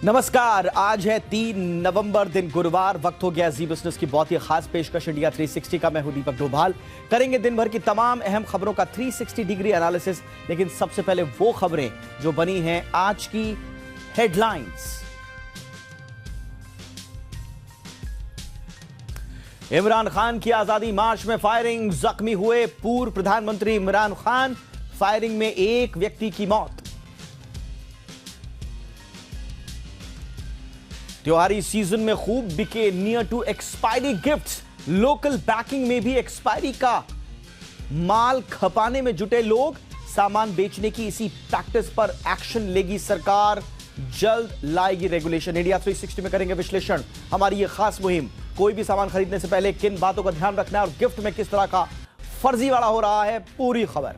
नमस्कार, आज है 3 नवंबर, दिन गुरुवार। वक्त हो गया जी बिजनेस की बहुत ही खास पेशकश इंडिया 360 का। मैं हूं दीपक डोभाल। करेंगे दिन भर की तमाम अहम खबरों का 360 डिग्री एनालिसिस। लेकिन सबसे पहले वो खबरें जो बनी हैं आज की हेडलाइंस। इमरान खान की आजादी मार्च में फायरिंग, जख्मी हुए पूर्व प्रधानमंत्री इमरान खान। फायरिंग में एक व्यक्ति की मौत। त्योहारी सीजन में खूब बिके near to expiry gifts. Local packing में भी एक्सपायरी का माल खपाने में जुटे लोग। सामान बेचने की इसी प्रैक्टिस पर एक्शन लेगी सरकार। जल्द लाएगी रेगुलेशन। इंडिया 360 में करेंगे विश्लेषण। हमारी ये खास मुहिम, कोई भी सामान खरीदने से पहले किन बातों का ध्यान रखना है और गिफ्ट में किस तरह का फर्जीवाड़ा हो रहा है, पूरी खबर।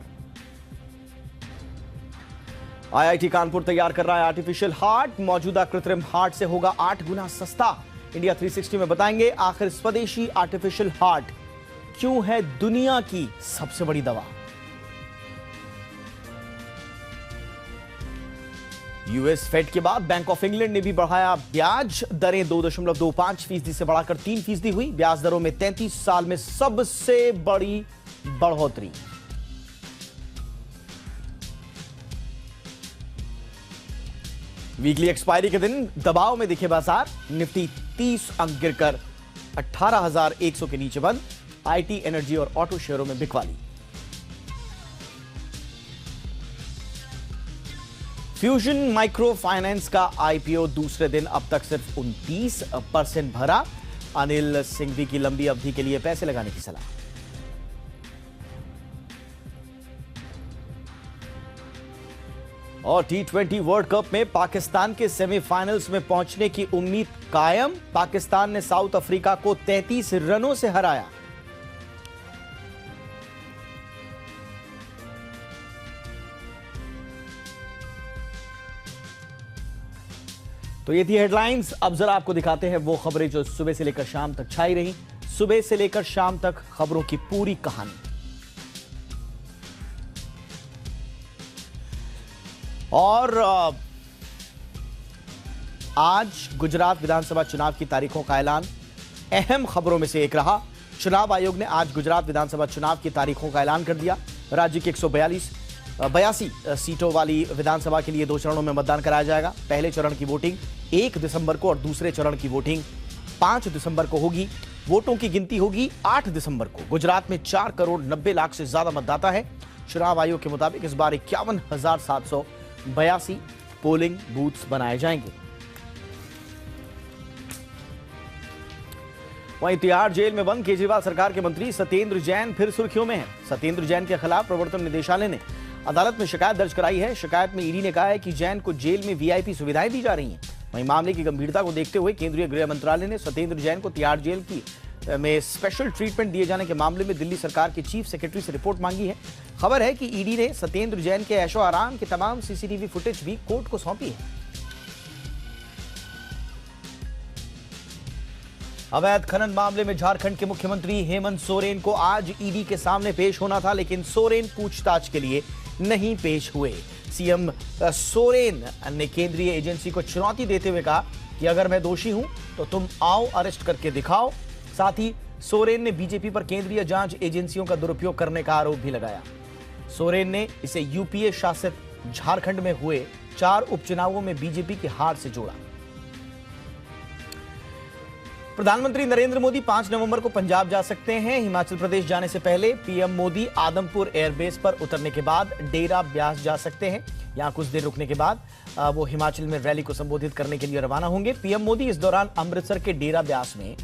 आईआईटी कानपुर तैयार कर रहा है आर्टिफिशियल हार्ट। मौजूदा कृत्रिम हार्ट से होगा 8 गुना सस्ता। इंडिया 360 में बताएंगे आखिर स्वदेशी आर्टिफिशियल हार्ट क्यों है दुनिया की सबसे बड़ी दवा। यूएस फेड के बाद बैंक ऑफ इंग्लैंड ने भी बढ़ाया ब्याज दरें। 2.25% से बढ़ाकर 3% हुई। ब्याज दरों में 33 साल में सबसे बड़ी बढ़ोतरी। वीकली एक्सपायरी के दिन दबाव में दिखे बाजार। निफ्टी 30 अंक गिरकर 18,100 के नीचे बंद। आईटी, एनर्जी और ऑटो शेयरों में बिकवाली। फ्यूजन माइक्रो फाइनेंस का आईपीओ दूसरे दिन अब तक सिर्फ 29% भरा। अनिल सिंघवी की लंबी अवधि के लिए पैसे लगाने की सलाह। और T20 वर्ल्ड कप में पाकिस्तान के सेमीफाइनल्स में पहुंचने की उम्मीद कायम। पाकिस्तान ने साउथ अफ्रीका को 33 रनों से हराया। तो ये थी हेडलाइंस। अब जरा आपको दिखाते हैं वो खबरें जो सुबह से लेकर शाम तक छाई रही। सुबह से लेकर शाम तक खबरों की पूरी कहानी। और आज गुजरात विधानसभा चुनाव की तारीखों का ऐलान अहम खबरों में से एक रहा। चुनाव आयोग ने आज गुजरात विधानसभा चुनाव की तारीखों का ऐलान कर दिया। राज्य की 182 सीटों वाली विधानसभा के लिए 2 चरणों में मतदान कराया जाएगा। पहले चरण की वोटिंग 1 दिसंबर को और दूसरे चरण की वोटिंग 5 दिसंबर को होगी। वोटों की गिनती होगी 8 दिसंबर को। गुजरात में 4 करोड़ 90 लाख से ज्यादा मतदाता है। चुनाव आयोग के मुताबिक इस बार 51,782 पोलिंग बूथ्स बनाए जाएंगे। वहीं तिहाड़ जेल में बंद केजरीवाल सरकार के मंत्री सत्येंद्र जैन फिर सुर्खियों में हैं। सत्येंद्र जैन के खिलाफ प्रवर्तन निदेशालय ने अदालत में शिकायत दर्ज कराई है। शिकायत में ईडी ने कहा है कि जैन को जेल में वीआईपी सुविधाएं दी जा रही हैं। वहीं मामले की गंभीरता को देखते हुए केंद्रीय गृह मंत्रालय ने सत्येंद्र जैन को तिहाड़ जेल की में स्पेशल ट्रीटमेंट दिए जाने के मामले में दिल्ली सरकार के चीफ सेक्रेटरी से रिपोर्ट मांगी है। खबर है कि ईडी ने सत्येंद्र जैन के ऐशो आराम की तमाम सीसीटीवी फुटेज भी कोर्ट को सौंपी है। अवैध खनन मामले में झारखंड के मुख्यमंत्री हेमंत सोरेन को आज ईडी के सामने पेश होना था, लेकिन सोरेन पूछताछ के लिए नहीं पेश हुए। सीएम सोरेन ने केंद्रीय एजेंसी को चुनौती देते हुए कहा कि अगर मैं दोषी हूं तो तुम आओ, अरेस्ट करके दिखाओ। साथ ही सोरेन ने बीजेपी पर केंद्रीय जांच एजेंसियों का दुरुपयोग करने का आरोप भी लगाया। सोरेन ने इसे यूपीए शासित झारखंड में हुए 4 उपचुनावों में बीजेपी की हार से जोड़ा। प्रधानमंत्री नरेंद्र मोदी 5 नवंबर को पंजाब जा सकते हैं। हिमाचल प्रदेश जाने से पहले पीएम मोदी आदमपुर एयरबेस पर उतरने के बाद डेरा ब्यास जा सकते हैं। यहां कुछ देर रुकने के बाद वो हिमाचल में रैली को संबोधित करने के लिए रवाना होंगे। पीएम मोदी इस दौरान अमृतसर के डेरा ब्यास में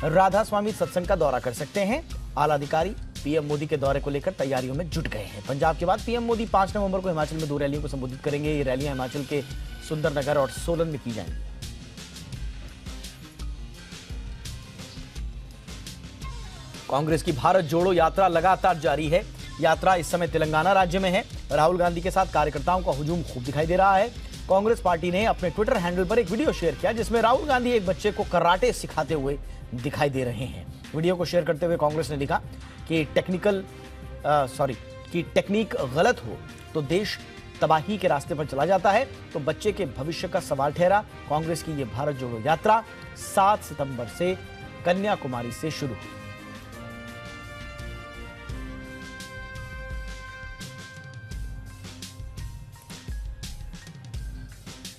राधा स्वामी सत्संग का दौरा कर सकते हैं। आला अधिकारी पीएम मोदी के दौरे को लेकर तैयारियों में जुट गए हैं। पंजाब के बाद पीएम मोदी 5 नवंबर को हिमाचल में 2 रैलियों को संबोधित करेंगे। ये रैलियां हिमाचल के सुंदरनगर और सोलन में की जाएंगी। कांग्रेस की भारत जोड़ो यात्रा लगातार जारी है। यात्रा इस समय तेलंगाना राज्य में है। राहुल गांधी के साथ कार्यकर्ताओं का हुजूम खूब दिखाई दे रहा है। कांग्रेस पार्टी ने अपने ट्विटर हैंडल पर एक वीडियो शेयर किया जिसमें राहुल गांधी एक बच्चे को कराटे सिखाते हुए दिखाई दे रहे हैं। वीडियो को शेयर करते हुए कांग्रेस ने लिखा कि टेक्निक गलत हो तो देश तबाही के रास्ते पर चला जाता है तो बच्चे के भविष्य का सवाल ठहरा। कांग्रेस की ये भारत जोड़ो यात्रा 7 सितंबर से कन्याकुमारी से शुरू हुई।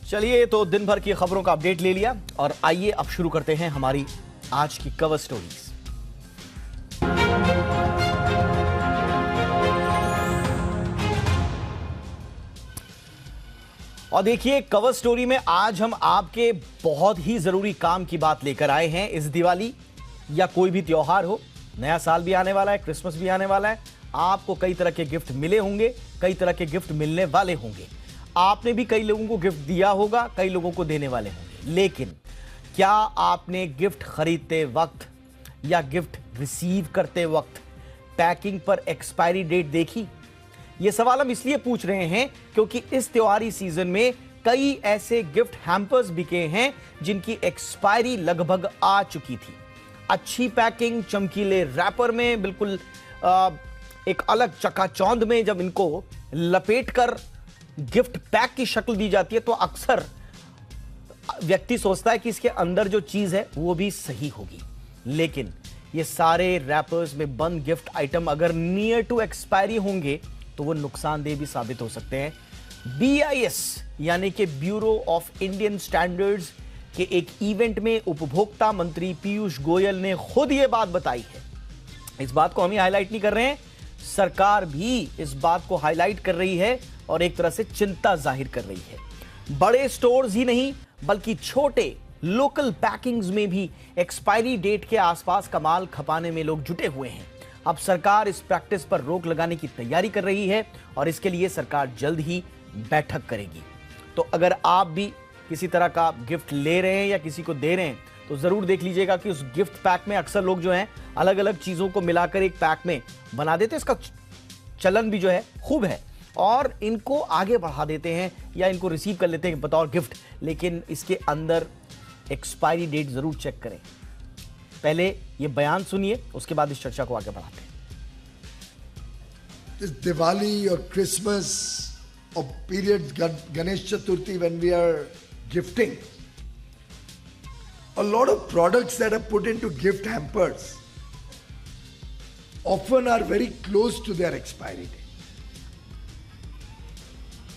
चलिए, तो दिन भर की खबरों का अपडेट ले लिया और आइए अब शुरू करते हैं हमारी आज की कवर स्टोरीज। और देखिए, कवर स्टोरी में आज हम आपके बहुत ही जरूरी काम की बात लेकर आए हैं। इस दिवाली या कोई भी त्योहार हो, नया साल भी आने वाला है, क्रिसमस भी आने वाला है, आपको कई तरह के गिफ्ट मिले होंगे, कई तरह के गिफ्ट मिलने वाले होंगे। आपने भी कई लोगों को गिफ्ट दिया होगा, कई लोगों को देने वाले होंगे। लेकिन क्या आपने गिफ्ट खरीदते वक्त या गिफ्ट रिसीव करते वक्त पैकिंग पर एक्सपायरी डेट देखी? यह सवाल हम इसलिए पूछ रहे हैं क्योंकि इस त्योहारी सीजन में कई ऐसे गिफ्ट हैम्पर्स बिके हैं जिनकी एक्सपायरी लगभग आ चुकी थी। अच्छी पैकिंग, चमकीले रैपर में, बिल्कुल एक अलग चकाचौंध में जब इनको लपेटकर गिफ्ट पैक की शक्ल दी जाती है तो अक्सर व्यक्ति सोचता है कि इसके अंदर जो चीज है वो भी सही होगी। लेकिन ये सारे रैपर्स में बंद गिफ्ट आइटम अगर नियर टू एक्सपायरी होंगे तो वो नुकसानदेह भी साबित हो सकते हैं। BIS यानी कि ब्यूरो ऑफ इंडियन स्टैंडर्ड्स के एक इवेंट में उपभोक्ता मंत्री पीयूष गोयल ने खुद ये बात बताई है। इस बात को हम ही हाईलाइट नहीं कर रहे हैं, सरकार भी इस बात को हाईलाइट कर रही है और एक तरह से चिंता जाहिर कर रही है। बड़े स्टोर्स ही नहीं बल्कि छोटे लोकल पैकिंग्स में भी एक्सपायरी डेट के आसपास कमाल खपाने में लोग जुटे हुए हैं। अब सरकार इस प्रैक्टिस पर रोक लगाने की तैयारी कर रही है और इसके लिए सरकार जल्द ही बैठक करेगी। तो अगर आप भी किसी तरह का गिफ्ट ले रहे हैं या किसी को दे रहे हैं तो जरूर देख लीजिएगा कि उस गिफ्ट पैक में अक्सर लोग जो हैं अलग अलग चीजों को मिलाकर एक पैक में बना देते हैं। इसका चलन भी जो है खूब है और इनको आगे बढ़ा देते हैं या इनको रिसीव कर लेते हैं बतौर गिफ्ट, लेकिन इसके अंदर एक्सपायरी डेट जरूर चेक करें। पहले ये बयान सुनिए, उसके बाद इस चर्चा को आगे बढ़ाते हैं। This Diwali or Christmas or period Ganesh Chaturthi, when we are gifting, a lot of products that are put into gift hampers often are very close to their expiry date.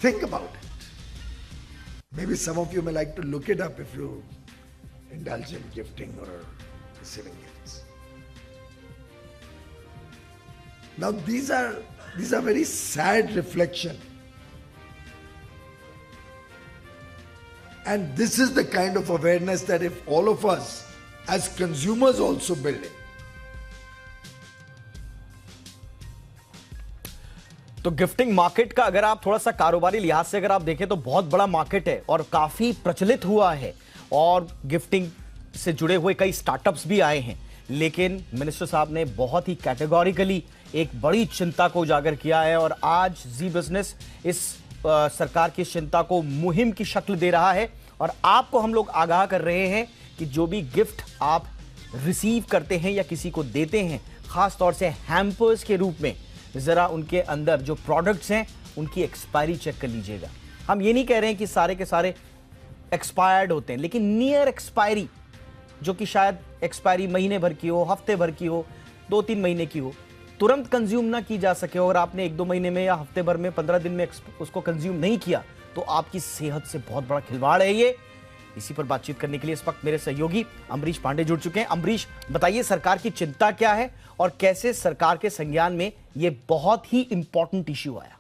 Think about it. Maybe some of you may like to look it up if you indulge in gifting or receiving gifts. Now these are very sad reflection. And this is the kind of awareness that if all of us as consumers also build it. तो gifting market का अगर आप थोड़ा सा कारोबारी लिहाज से अगर आप देखें तो बहुत बड़ा मार्केट है और काफी प्रचलित हुआ है और गिफ्टिंग से जुड़े हुए कई स्टार्टअप्स भी आए हैं। लेकिन मिनिस्टर साहब ने बहुत ही कैटेगोरिकली एक बड़ी चिंता को उजागर किया है और आज जी बिजनेस इस सरकार की चिंता को मुहिम की शक्ल दे रहा है और आपको हम लोग आगाह कर रहे हैं कि जो भी गिफ्ट आप रिसीव करते हैं या किसी को देते हैं, खास तौर से हैम्पर्स के रूप में, जरा उनके अंदर जो प्रोडक्ट्स हैं उनकी एक्सपायरी चेक कर लीजिएगा। हम ये नहीं कह रहे हैं कि सारे के सारे एक्सपायर्ड होते हैं, लेकिन नियर एक्सपायरी, जो कि शायद एक्सपायरी महीने भर की हो, हफ्ते भर की हो, 2-3 महीने की हो, तुरंत कंज्यूम ना की जा सके और आपने 1-2 महीने में या हफ्ते भर में 15 दिन में उसको कंज्यूम नहीं किया तो आपकी सेहत से बहुत बड़ा खिलवाड़ है ये। इसी पर बातचीत करने के लिए इस वक्त मेरे सहयोगी अमरीश पांडे जुड़ चुके हैं। अमरीश, बताइए सरकार की चिंता क्या है और कैसे सरकार के संज्ञान में ये बहुत ही इंपॉर्टेंट इश्यू आया?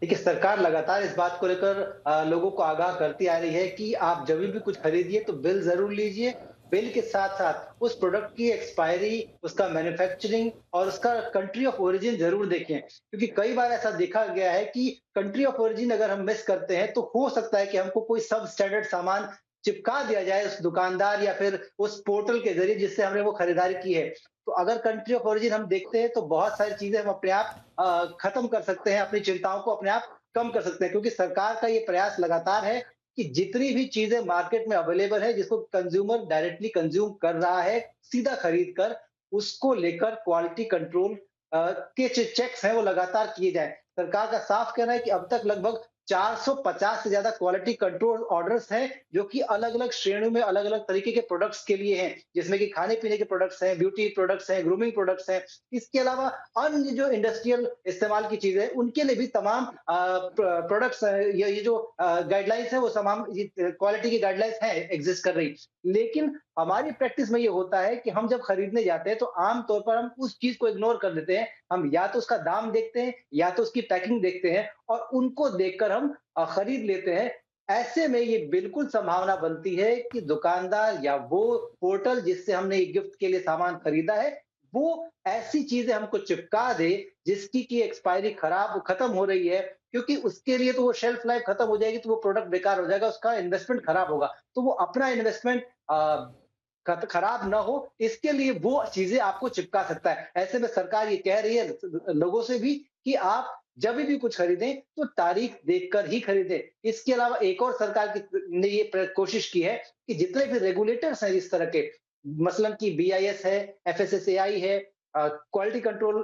देखिए, सरकार लगातार इस बात को लेकर लोगों को आगाह करती आ रही है कि आप जब भी कुछ खरीदिए तो बिल जरूर लीजिए। बिल के साथ साथ उस प्रोडक्ट की एक्सपायरी, उसका मैन्युफैक्चरिंग और उसका कंट्री ऑफ ओरिजिन जरूर देखें, क्योंकि कई बार ऐसा देखा गया है कि कंट्री ऑफ ओरिजिन अगर हम मिस करते हैं तो हो सकता है कि हमको कोई सब स्टैंडर्ड सामान चिपका दिया जाए उस दुकानदार या फिर उस पोर्टल के जरिए जिससे हमने वो खरीदारी की है। तो अगर कंट्री ऑफ ओरिजिन हम देखते हैं तो बहुत सारी चीजें हम अपने आप खत्म कर सकते हैं, अपनी चिंताओं को अपने आप कम कर सकते हैं, क्योंकि सरकार का ये प्रयास लगातार है कि जितनी भी चीजें मार्केट में अवेलेबल है जिसको कंज्यूमर डायरेक्टली कंज्यूम कर रहा है सीधा खरीद कर, उसको लेकर क्वालिटी कंट्रोल के चेक्स हैं वो लगातार किए जाएं। सरकार का साफ कहना है कि अब तक लगभग 450 से ज्यादा क्वालिटी कंट्रोल ऑर्डर्स हैं, जो कि अलग-अलग श्रेणियों में अलग-अलग तरीके के प्रोडक्ट्स के लिए हैं, जिसमें कि खाने-पीने के प्रोडक्ट्स हैं, ब्यूटी प्रोडक्ट्स हैं, ग्रूमिंग प्रोडक्ट्स हैं। इसके अलावा अन्य जो इंडस्ट्रियल इस्तेमाल की चीजें हैं, उनके लिए भी तमाम प्रोडक्ट्स ये जो गाइडलाइंस है वो तमाम क्वालिटी की गाइडलाइंस हैं एग्जिस्ट कर रही। लेकिन हमारी प्रैक्टिस में ये होता है कि हम जब खरीदने जाते हैं तो आम तौर पर हम उस चीज को इग्नोर कर देते हैं। हम या तो उसका दाम देखते हैं या तो उसकी पैकिंग देखते हैं और उनको देखकर हम खरीद लेते हैं। ऐसे में ये बिल्कुल संभावना बनती है कि दुकानदार या वो पोर्टल जिससे हमने ये गिफ्ट के लिए सामान खरीदा है, वो ऐसी चीजें हमको चिपका दे जिसकी की एक्सपायरी खत्म हो रही है, क्योंकि उसके लिए तो वो शेल्फ लाइफ खत्म हो जाएगी, तो वो प्रोडक्ट बेकार हो जाएगा, उसका इन्वेस्टमेंट खराब होगा। तो वो अपना इन्वेस्टमेंट खराब ना हो, इसके लिए वो चीजें आपको चिपका सकता है। ऐसे में सरकार ये कह रही है लोगों से भी कि आप जब भी कुछ खरीदें तो तारीख देखकर ही खरीदें। इसके अलावा एक और सरकार ने ये कोशिश की है कि जितने भी रेगुलेटर्स हैं इस तरह के, मसलन कि बीआईएस है, एफएसएसएआई है, क्वालिटी कंट्रोल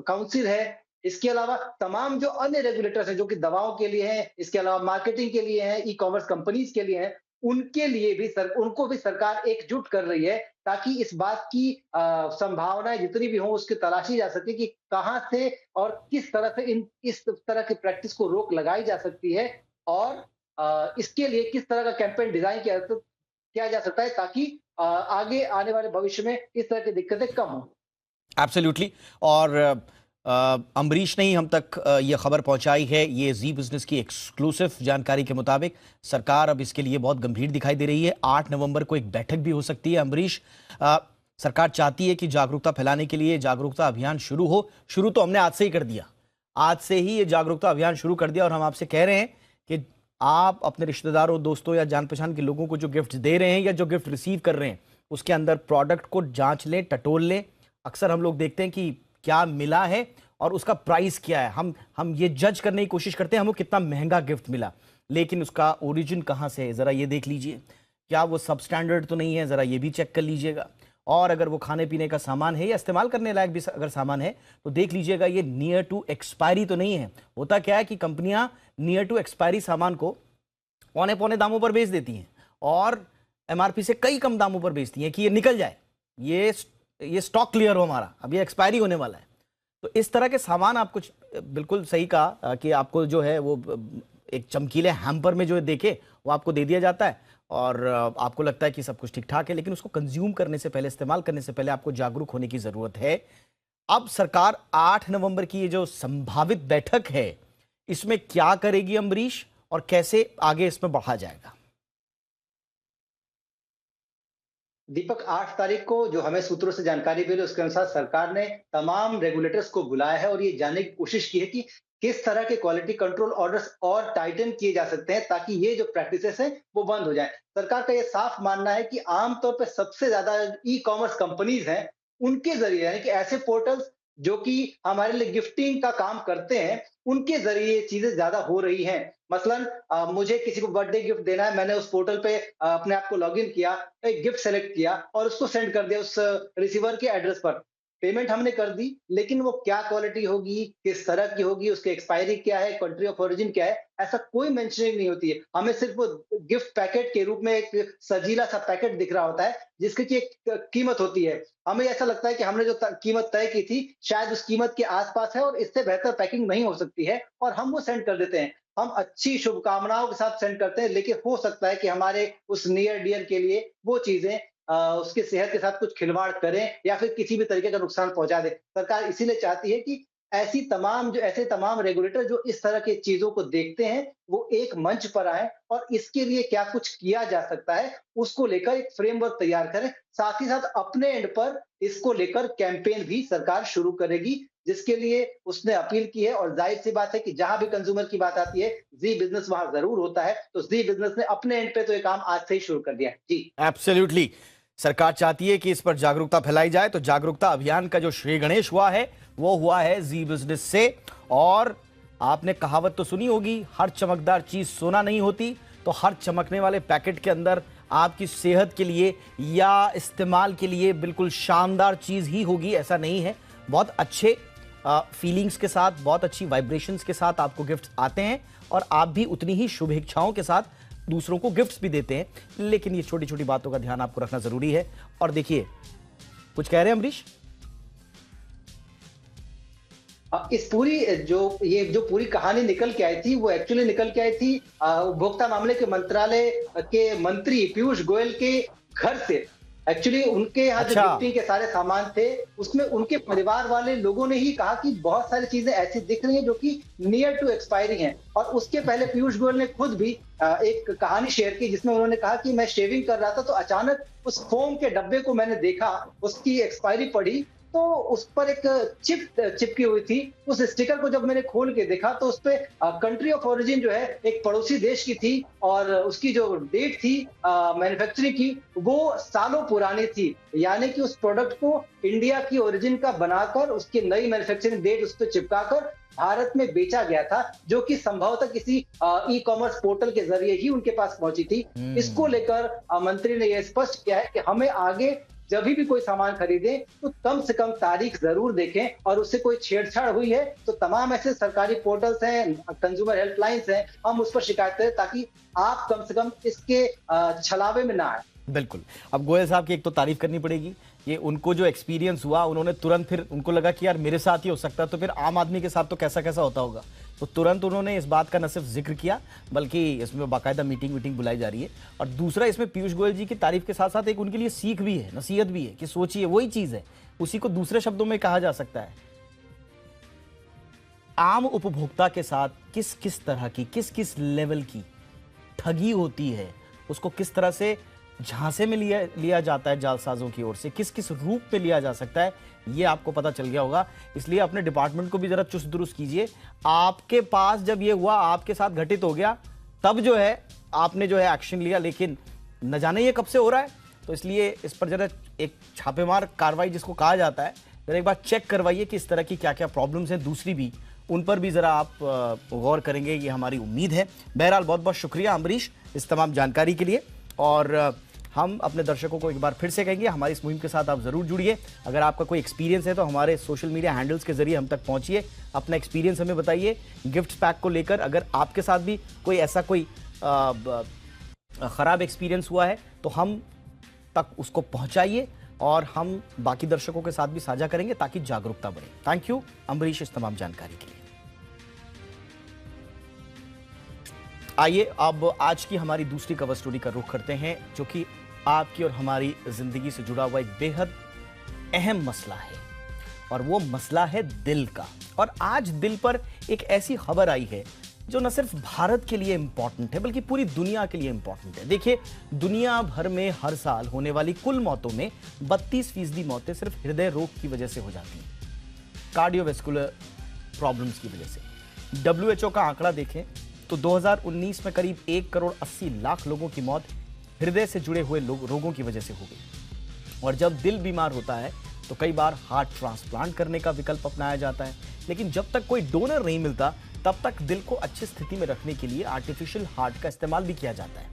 काउंसिल है, इसके अलावा तमाम जो अन्य रेगुलेटर्स हैं जो कि दवाओं के लिए हैं, इसके अलावा मार्केटिंग के लिए हैं, ई कॉमर्स कंपनीज के लिए हैं, उनके लिए भी उनको भी सरकार एकजुट कर रही है, ताकि इस बात की संभावनाएं जितनी भी हों उसकी तलाशी जा सके कि कहां से और किस तरह से इस तरह की प्रैक्टिस को रोक लगाई जा सकती है, और इसके लिए किस तरह का कैंपेन डिजाइन किया जा सकता है, ताकि आगे आने वाले भविष्य में इस तरह की दिक्कतें कम हों। एब्सोल्युटली। और अम्बरीश ने ही हम तक ये खबर पहुंचाई है। ये जी बिजनेस की एक्सक्लूसिव जानकारी के मुताबिक सरकार अब इसके लिए बहुत गंभीर दिखाई दे रही है। 8 नवंबर को एक बैठक भी हो सकती है। अम्बरीश, सरकार चाहती है कि जागरूकता फैलाने के लिए जागरूकता अभियान शुरू हो। शुरू तो हमने आज से ही कर दिया, आज से ही ये जागरूकता अभियान शुरू कर दिया, और हम आपसे कह रहे हैं कि आप अपने रिश्तेदारों, दोस्तों या जान पहचान के लोगों को जो गिफ्ट दे रहे हैं या जो गिफ्ट रिसीव कर रहे हैं, उसके अंदर प्रोडक्ट को जांच लें, टटोल लें। अक्सर हम लोग देखते हैं कि क्या मिला है और उसका प्राइस क्या है। हम ये जज करने की कोशिश करते हैं हमको कितना महंगा गिफ्ट मिला, लेकिन उसका ओरिजिन कहाँ से है ज़रा ये देख लीजिए। क्या वो सब स्टैंडर्ड तो नहीं है, ज़रा ये भी चेक कर लीजिएगा। और अगर वो खाने पीने का सामान है या इस्तेमाल करने लायक भी अगर सामान है तो देख लीजिएगा ये नियर टू एक्सपायरी तो नहीं है। होता क्या है कि कंपनियां नियर टू एक्सपायरी सामान को पौने पौने दामों पर बेच देती हैं और एमआरपी से कई कम दामों पर बेचती हैं कि ये निकल जाए, ये स्टॉक क्लियर हो हमारा, अब ये एक्सपायरी होने वाला है। तो इस तरह के सामान आप कुछ बिल्कुल सही कहा कि आपको जो है वो एक चमकीले हैम्पर में जो देखे वो आपको दे दिया जाता है और आपको लगता है कि सब कुछ ठीक ठाक है, लेकिन उसको कंज्यूम करने से पहले, इस्तेमाल करने से पहले आपको जागरूक होने की ज़रूरत है। अब सरकार 8 नवंबर की ये जो संभावित बैठक है इसमें क्या करेगी अम्बरीश, और कैसे आगे इसमें बढ़ा जाएगा? दीपक, 8 तारीख को जो हमें सूत्रों से जानकारी मिली उसके अनुसार सरकार ने तमाम रेगुलेटर्स को बुलाया है और ये जानने की कोशिश की है कि किस तरह के क्वालिटी कंट्रोल ऑर्डर्स और टाइटन किए जा सकते हैं ताकि ये जो प्रैक्टिसेस हैं वो बंद हो जाए। सरकार का ये साफ मानना है कि आमतौर पर सबसे ज्यादा ई कॉमर्स कंपनीज हैं, उनके जरिए, यानी कि ऐसे पोर्टल्स जो कि हमारे लिए गिफ्टिंग का काम करते हैं, उनके जरिए चीजें ज्यादा हो रही हैं। मसलन मुझे किसी को बर्थडे गिफ्ट देना है, मैंने उस पोर्टल पे अपने आप को लॉगिन किया, एक गिफ्ट सेलेक्ट किया और उसको सेंड कर दिया उस रिसीवर के एड्रेस पर। पेमेंट हमने कर दी, लेकिन वो क्या क्वालिटी होगी, किस तरह की होगी, उसकी एक्सपायरी क्या है, कंट्री ऑफ ओरिजिन क्या है, ऐसा कोई मेंशनिंग नहीं होती है। हमें सिर्फ वो गिफ्ट पैकेट के रूप में एक सजीला सा पैकेट दिख रहा होता है जिसकी की एक कीमत होती है। हमें ऐसा लगता है कि हमने जो कीमत तय की थी शायद उस कीमत के आसपास है और इससे बेहतर पैकिंग नहीं हो सकती है, और हम वो सेंड कर देते हैं। हम अच्छी शुभकामनाओं के साथ सेंड करते हैं, लेकिन हो सकता है कि हमारे उस नियर डियर के लिए वो चीजें उसके सेहत के साथ कुछ खिलवाड़ करें या फिर किसी भी तरीके का नुकसान पहुंचा दे। सरकार इसीलिए चाहती है कि ऐसे तमाम रेगुलेटर जो इस तरह की चीजों को देखते हैं वो एक मंच पर आए और इसके लिए क्या कुछ किया जा सकता है उसको लेकर एक फ्रेमवर्क तैयार करें। साथ ही साथ अपने एंड पर इसको लेकर कैंपेन भी सरकार शुरू करेगी, जिसके लिए उसने अपील की है। और जाहिर सी बात है कि जहां भी कंज्यूमर की बात आती है जी बिजनेस वहां जरूर होता है, तो जी बिजनेस ने अपने एंड पे तो ये काम आज से ही शुरू कर दिया है। जी एब्सोल्युटली, सरकार चाहती है कि इस पर जागरूकता फैलाई जाए। तो जागरूकता अभियान का जो श्री गणेश हुआ है वो हुआ है जी बिजनेस से। और आपने कहावत तो सुनी होगी, हर चमकदार चीज सोना नहीं होती, तो हर चमकने वाले पैकेट के अंदर आपकी सेहत के लिए या इस्तेमाल के लिए बिल्कुल शानदार चीज ही होगी ऐसा नहीं है। बहुत अच्छे फीलिंग्स के साथ, बहुत अच्छी वाइब्रेशंस के साथ आपको गिफ्ट्स आते हैं और आप भी उतनी ही शुभेच्छाओं के साथ दूसरों को गिफ्ट्स भी देते हैं। लेकिन ये छोटी छोटी बातों का ध्यान आपको रखना जरूरी है। और देखिए, कुछ कह रहे हैं अमरीश? इस पूरी जो पूरी कहानी निकल के आई थी, वो एक्चुअली निकल के आई थी उपभोक्ता मामले के मंत्रालय के मंत्री पीयूष गोयल के घर से। एक्चुअली उनके यहाँ जो गिफ्टिंग के सारे सामान थे, उसमें उनके परिवार वाले लोगों ने ही कहा कि बहुत सारी चीजें ऐसी दिख रही हैं जो कि नियर टू एक्सपायरी हैं। और उसके पहले पीयूष गोयल ने खुद भी एक कहानी शेयर की, जिसमें उन्होंने कहा कि मैं शेविंग कर रहा था तो अचानक उस फोम के डब्बे को मैंने देखा, उसकी एक्सपायरी पड़ी तो उस पर एक चिपकी हुई थी। उस स्टिकर को जब मैंने खोल के देखा तो उस पे कंट्री ऑफ ओरिजिन जो है एक पड़ोसी देश की थी और उसकी जो डेट थी मैन्युफैक्चरिंग की, वो सालों पुरानी थी। यानी कि उस प्रोडक्ट को इंडिया की ओरिजिन का बनाकर उसकी नई मैन्युफैक्चरिंग डेट उस पर चिपकाकर भारत में बेचा गया था, जो कि संभवतः किसी ई कॉमर्स पोर्टल के जरिए ही उनके पास पहुंची थी। इसको लेकर मंत्री ने यह स्पष्ट किया है कि हमें आगे जब भी कोई सामान खरीदे तो कम से कम तारीख जरूर देखें, और उससे कोई छेड़छाड़ हुई है तो तमाम ऐसे सरकारी पोर्टल्स हैं, कंज्यूमर हेल्पलाइंस हैं, हम उस पर शिकायत करें ताकि आप कम से कम इसके छलावे में ना आए। बिल्कुल। अब गोयल साहब की एक तो तारीफ करनी पड़ेगी, ये उनको जो एक्सपीरियंस हुआ, उन्होंने तुरंत, फिर उनको लगा कि यार मेरे साथ ही हो सकता है तो फिर आम आदमी के साथ तो कैसा कैसा होता होगा, तो तुरंत उन्होंने इस बात का न सिर्फ जिक्र किया बल्कि इसमें बाकायदा मीटिंग बुलाई जा रही है। और दूसरा, इसमें पीयूष गोयल जी की तारीफ के साथ साथ एक उनके लिए सीख भी है, नसीहत भी है कि सोचिए वही चीज है, उसी को दूसरे शब्दों में कहा जा सकता है। आम उपभोक्ता के साथ किस किस तरह की, किस किस लेवल की ठगी होती है, उसको किस तरह से झांसे में लिया जाता है जालसाजों की ओर से, किस किस रूप में लिया जा सकता है, ये आपको पता चल गया होगा। इसलिए अपने डिपार्टमेंट को भी जरा चुस्त दुरुस्त कीजिए। आपके पास जब ये हुआ, आपके साथ घटित हो गया, तब जो है आपने जो है एक्शन लिया, लेकिन न जाने ये कब से हो रहा है, तो इसलिए इस पर जरा एक छापेमार कार्रवाई जिसको कहा जाता है, जरा एक बार चेक करवाइए कि इस तरह की क्या क्या प्रॉब्लम्स हैं, दूसरी भी उन पर भी जरा आप गौर करेंगे, ये हमारी उम्मीद है। बहरहाल बहुत बहुत शुक्रिया अमरीश इस तमाम जानकारी के लिए। और हम अपने दर्शकों को एक बार फिर से कहेंगे, हमारी इस मुहिम के साथ आप जरूर जुड़िए। अगर आपका कोई एक्सपीरियंस है तो हमारे सोशल मीडिया हैंडल्स के जरिए हम तक पहुंचिए, अपना एक्सपीरियंस हमें बताइए गिफ्ट पैक को लेकर। अगर आपके साथ भी कोई ऐसा कोई खराब एक्सपीरियंस हुआ है तो हम तक उसको पहुंचाइए और हम बाकी दर्शकों के साथ भी साझा करेंगे ताकि जागरूकता बढ़े। थैंक यू अमरीश इस तमाम जानकारी के लिए। आइए अब आज की हमारी दूसरी कवर स्टोरी का रुख करते हैं, जो कि आपकी और हमारी जिंदगी से जुड़ा हुआ एक बेहद अहम मसला है, और वो मसला है दिल का। और आज दिल पर एक ऐसी खबर आई है जो न सिर्फ भारत के लिए इंपॉर्टेंट है बल्कि पूरी दुनिया के लिए इंपॉर्टेंट है। देखिए, दुनिया भर में हर साल होने वाली कुल मौतों में 32% मौतें सिर्फ हृदय रोग की वजह से हो जाती हैं, कार्डियोवैस्कुलर प्रॉब्लम्स की वजह से। WHO का आंकड़ा देखें तो 2019 में करीब 1,80,00,000 लोगों की मौत हृदय से जुड़े हुए रोगों की वजह से हो गई। और जब दिल बीमार होता है तो कई बार हार्ट ट्रांसप्लांट करने का विकल्प अपनाया जाता है, लेकिन जब तक कोई डोनर नहीं मिलता तब तक दिल को अच्छी स्थिति में रखने के लिए आर्टिफिशियल हार्ट का इस्तेमाल भी किया जाता है।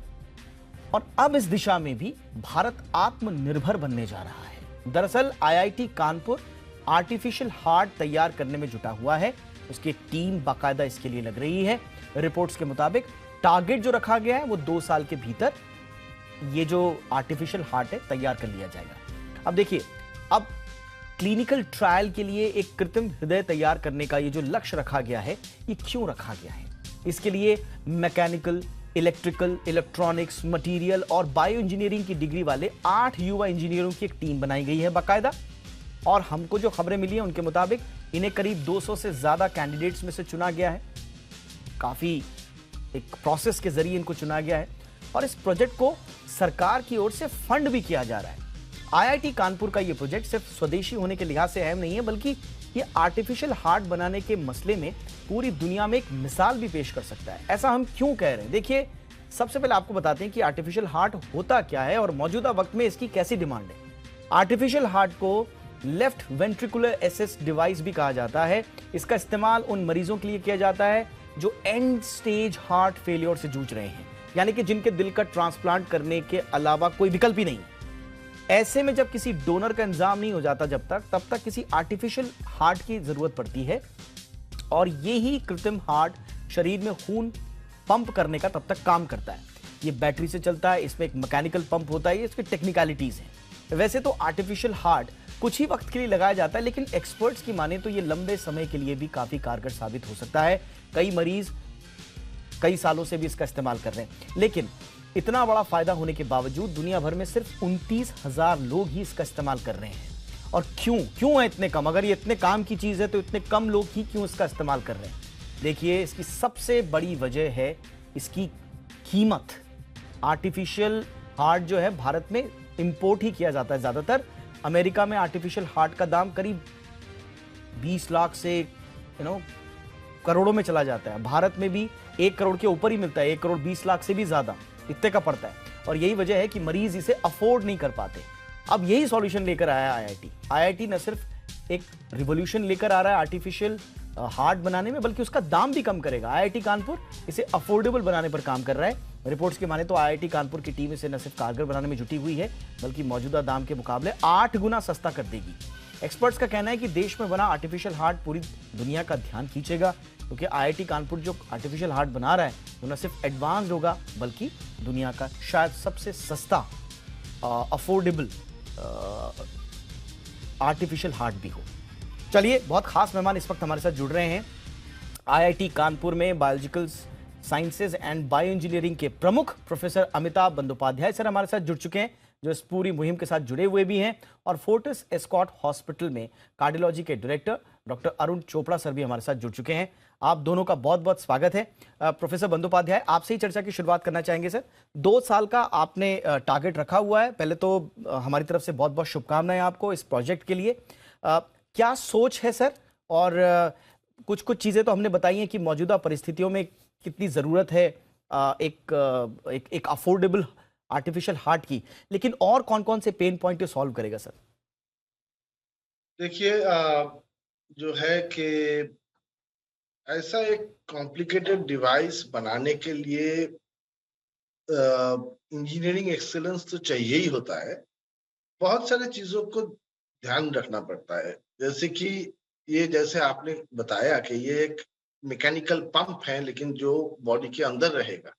और अब इस दिशा में भी भारत आत्मनिर्भर बनने जा रहा है। दरअसल IIT कानपुर आर्टिफिशियल हार्ट तैयार करने में जुटा हुआ है, उसकी टीम बाकायदा इसके लिए लग रही है। रिपोर्ट्स के मुताबिक टारगेट जो रखा गया है वो 2 साल के भीतर ये जो आर्टिफिशियल हार्ट है तैयार कर लिया जाएगा। अब देखिए, अब क्लिनिकल ट्रायल के लिए एक कृत्रिम हृदय तैयार करने का ये जो लक्ष्य रखा गया है, ये क्यों रखा गया है? इसके लिए मैकेनिकल, इलेक्ट्रिकल, इलेक्ट्रॉनिक्स, मटेरियल और बायो इंजीनियरिंग की डिग्री वाले 8 युवा इंजीनियरों की एक टीम बनाई गई है बाकायदा। और हमको जो खबरें मिली हैं उनके मुताबिक इन्हें करीब 200 से ज्यादा कैंडिडेट्स में से चुना गया है। काफी एक प्रोसेस के जरिए इनको चुना गया है और इस प्रोजेक्ट को सरकार की ओर से फंड भी किया जा रहा है। IIT कानपुर का यह प्रोजेक्ट सिर्फ स्वदेशी होने के लिहाज से अहम नहीं है, बल्कि ये आर्टिफिशियल हार्ट बनाने के मसले में पूरी दुनिया में एक मिसाल भी पेश कर सकता है। ऐसा हम क्यों कह रहे हैं? देखिए, सबसे पहले आपको बताते हैं कि आर्टिफिशियल हार्ट होता क्या है और मौजूदा वक्त में इसकी कैसी डिमांड है। आर्टिफिशियल हार्ट को लेफ्ट वेंट्रिकुलर असिस्ट डिवाइस भी कहा जाता है। इसका इस्तेमाल उन मरीजों के लिए किया जाता है जो एंड स्टेज हार्ट फेलियर से जूझ रहे हैं, यानी कि जिनके दिल का ट्रांसप्लांट करने के अलावा कोई विकल्प ही नहीं है। ऐसे में जब किसी डोनर का इंतजाम नहीं हो जाता तब तक किसी आर्टिफिशियल हार्ट की जरूरत पड़ती है, और यही कृत्रिम हार्ट शरीर में खून पंप करने का तब तक काम करता है। ये बैटरी से चलता है, इसमें एक मैकेनिकल पंप होता है, ये इसकी टेक्निकलिटीज हैं। वैसे तो आर्टिफिशियल हार्ट कुछ ही वक्त के लिए लगाया जाता है, लेकिन एक्सपर्ट्स की माने तो ये लंबे समय के लिए भी काफी कारगर साबित हो सकता है। कई मरीज कई सालों से भी इसका इस्तेमाल कर रहे हैं, लेकिन इतना बड़ा फायदा होने के बावजूद दुनिया भर में सिर्फ 29,000 लोग ही इसका इस्तेमाल कर रहे हैं। और क्यों है इतने कम? अगर ये इतने काम की चीज है तो इतने कम लोग ही क्यों इसका इस्तेमाल कर रहे हैं? देखिए, इसकी सबसे बड़ी वजह है इसकी कीमत। आर्टिफिशियल हार्ट जो है भारत में इंपोर्ट ही किया जाता है ज्यादातर। अमेरिका में आर्टिफिशियल हार्ट का दाम करीब 20 लाख से करोड़ों में चला जाता है। भारत में भी 1 करोड़ के ऊपर ही मिलता है, 1 करोड़ 20 लाख से भी ज्यादा इतने का पड़ता है। और यही वजह है कि मरीज इसे अफोर्ड नहीं कर पाते। अब यही सॉल्यूशन लेकर आया आईआईटी न सिर्फ एक रिवॉल्यूशन लेकर आ रहा है आर्टिफिशियल हार्ट बनाने में, बल्कि उसका दाम भी कम करेगा। आईआईटी कानपुर इसे अफोर्डेबल बनाने पर काम कर रहा है। रिपोर्ट्स के माने तो आईआईटी कानपुर की टीम इसे न सिर्फ कारगर बनाने में जुटी हुई है, बल्कि मौजूदा दाम के मुकाबले 8 गुना सस्ता कर देगी। एक्सपर्ट्स का कहना है कि देश में बना आर्टिफिशियल हार्ट पूरी दुनिया का ध्यान खींचेगा, क्योंकि आईआईटी कानपुर जो आर्टिफिशियल हार्ट बना रहा है वो न सिर्फ एडवांस्ड होगा, बल्कि दुनिया का शायद सबसे सस्ता अफोर्डेबल आर्टिफिशियल हार्ट भी हो। चलिए, बहुत खास मेहमान इस वक्त हमारे साथ जुड़ रहे हैं। आईआईटी कानपुर में biological sciences and bio engineering के प्रमुख प्रोफेसर अमिताभ बंदोपाध्याय सर हमारे साथ जुड़ चुके हैं, जो इस पूरी मुहिम के साथ जुड़े हुए भी हैं। और फोर्टिस एस्कॉट हॉस्पिटल में कार्डियोलॉजी के director doctor Arun Chopra sir भी हमारे साथ जुड़ चुके हैं। आप दोनों का बहुत बहुत स्वागत है। प्रोफेसर बंदोपाध्याय, आपसे ही चर्चा की शुरुआत करना चाहेंगे सर। 2 साल का आपने टारगेट रखा हुआ है। पहले तो हमारी तरफ से बहुत बहुत शुभकामनाएं आपको इस प्रोजेक्ट के लिए। क्या सोच है सर? और कुछ चीजें तो हमने बताई हैं कि मौजूदा परिस्थितियों में कितनी जरूरत है एक अफोर्डेबल आर्टिफिशियल हार्ट की, लेकिन और कौन कौन से पेन पॉइंट सॉल्व करेगा सर? देखिए, जो है कि ऐसा एक कॉम्प्लिकेटेड डिवाइस बनाने के लिए इंजीनियरिंग एक्सीलेंस तो चाहिए ही होता है। बहुत सारी चीजों को ध्यान रखना पड़ता है, जैसे कि जैसे आपने बताया कि ये एक मैकेनिकल पंप है, लेकिन जो बॉडी के अंदर रहेगा।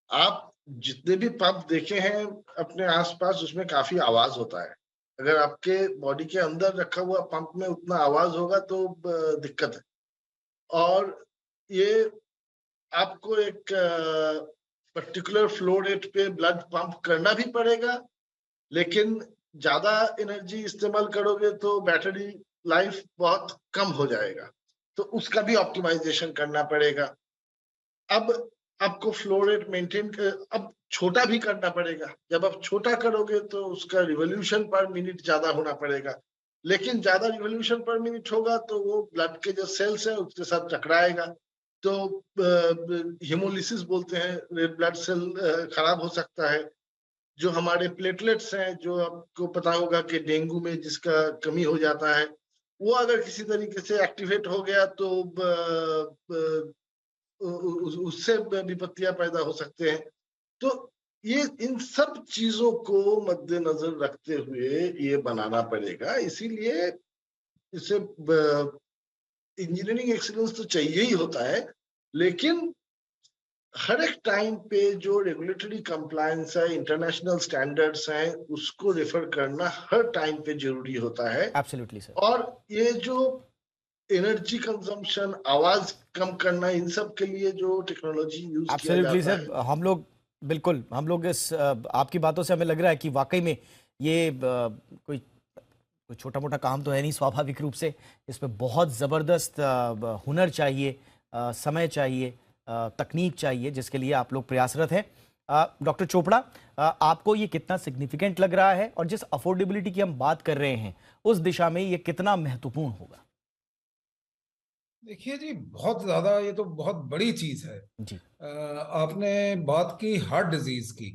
आप जितने भी पंप देखे हैं अपने आसपास, उसमें काफी आवाज होता है। अगर आपके बॉडी के अंदर रखा हुआ पंप में उतना आवाज होगा तो दिक्कत है। और ये आपको एक पर्टिकुलर फ्लो रेट पे ब्लड पंप करना भी पड़ेगा, लेकिन ज्यादा एनर्जी इस्तेमाल करोगे तो बैटरी लाइफ बहुत कम हो जाएगा, तो उसका भी ऑप्टिमाइजेशन करना पड़ेगा। अब आपको फ्लो रेट मेंटेन अब छोटा भी करना पड़ेगा। जब आप छोटा करोगे तो उसका रिवॉल्यूशन पर मिनट ज्यादा होना पड़ेगा, लेकिन ज्यादा रिवॉल्यूशन पर मिनट होगा तो वो ब्लड के जो सेल्स है उसके साथ टकराएगा, तो हेमोलिसिस बोलते हैं, रेड ब्लड सेल खराब हो सकता है। जो हमारे प्लेटलेट्स हैं, जो आपको पता होगा कि डेंगू में जिसका कमी हो जाता है, वो अगर किसी तरीके से एक्टिवेट हो गया तो उससे विपत्तियां पैदा हो सकते हैं। तो ये इन सब चीजों को मद्देनजर रखते हुए ये बनाना पड़ेगा। इसीलिए इसे इंजीनियरिंग एक्सीलेंस तो चाहिए ही होता है, लेकिन हर एक टाइम पे जो रेगुलेटरी कंप्लायंस है, इंटरनेशनल स्टैंडर्ड्स हैं, उसको रेफर करना हर टाइम पे जरूरी होता है। Absolutely sir. और ये जो एनर्जी कंजम्पशन, आवाज कम करना, इन सब के लिए जो टेक्नोलॉजी यूज किया जाता सर, हम लोग इस आपकी बातों से हमें लग रहा है कि वाकई में ये कोई छोटा मोटा काम तो है नहीं। स्वाभाविक रूप से इसमें बहुत जबरदस्त हुनर चाहिए, समय चाहिए, तकनीक चाहिए, जिसके लिए आप लोग प्रयासरत हैं। डॉक्टर चोपड़ा, आपको ये कितना सिग्निफिकेंट लग रहा है, और जिस अफोर्डेबिलिटी की हम बात कर रहे हैं उस दिशा में ये कितना महत्वपूर्ण होगा? देखिए जी, बहुत ज्यादा, ये तो बहुत बड़ी चीज है जी। आपने बात की हार्ट डिजीज की,